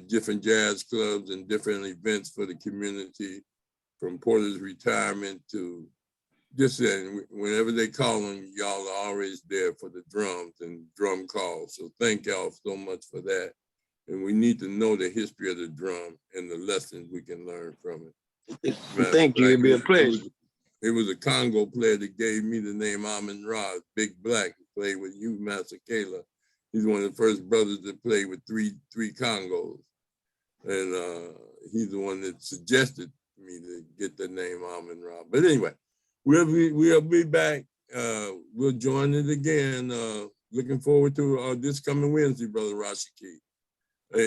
different jazz clubs and different events for the community, from Porter's retirement to this, and whenever they call them, y'all are always there for the drums and drum calls. So thank y'all so much for that. And we need to know the history of the drum and the lessons we can learn from it. Thank you. It'd be a pleasure. It was a Congo player that gave me the name Amin-Ra, Big Black, who played with you, Master Kayla. He's one of the first brothers that played with three Congos. And he's the one that suggested me to get the name Amin-Ra. But anyway, we'll be back. We'll join it again. Looking forward to this coming Wednesday, Brother Rashaki.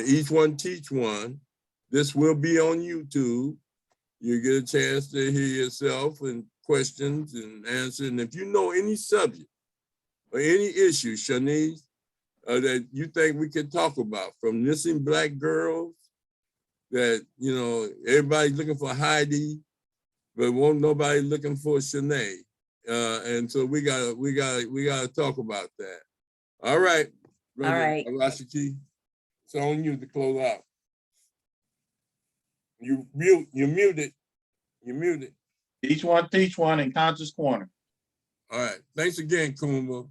Each one teach one. This will be on YouTube. You get a chance to hear yourself and questions and answer. And if you know any subject or any issue, Shanice, that you think we could talk about, from missing Black girls, that, everybody's looking for Heidi, but won't nobody looking for Shanae. And so we gotta talk about that. All right. All right. Rashaki, it's on you to close out. You muted. You muted. Each one teach one in Conscious Corner. All right. Thanks again, Kuumba.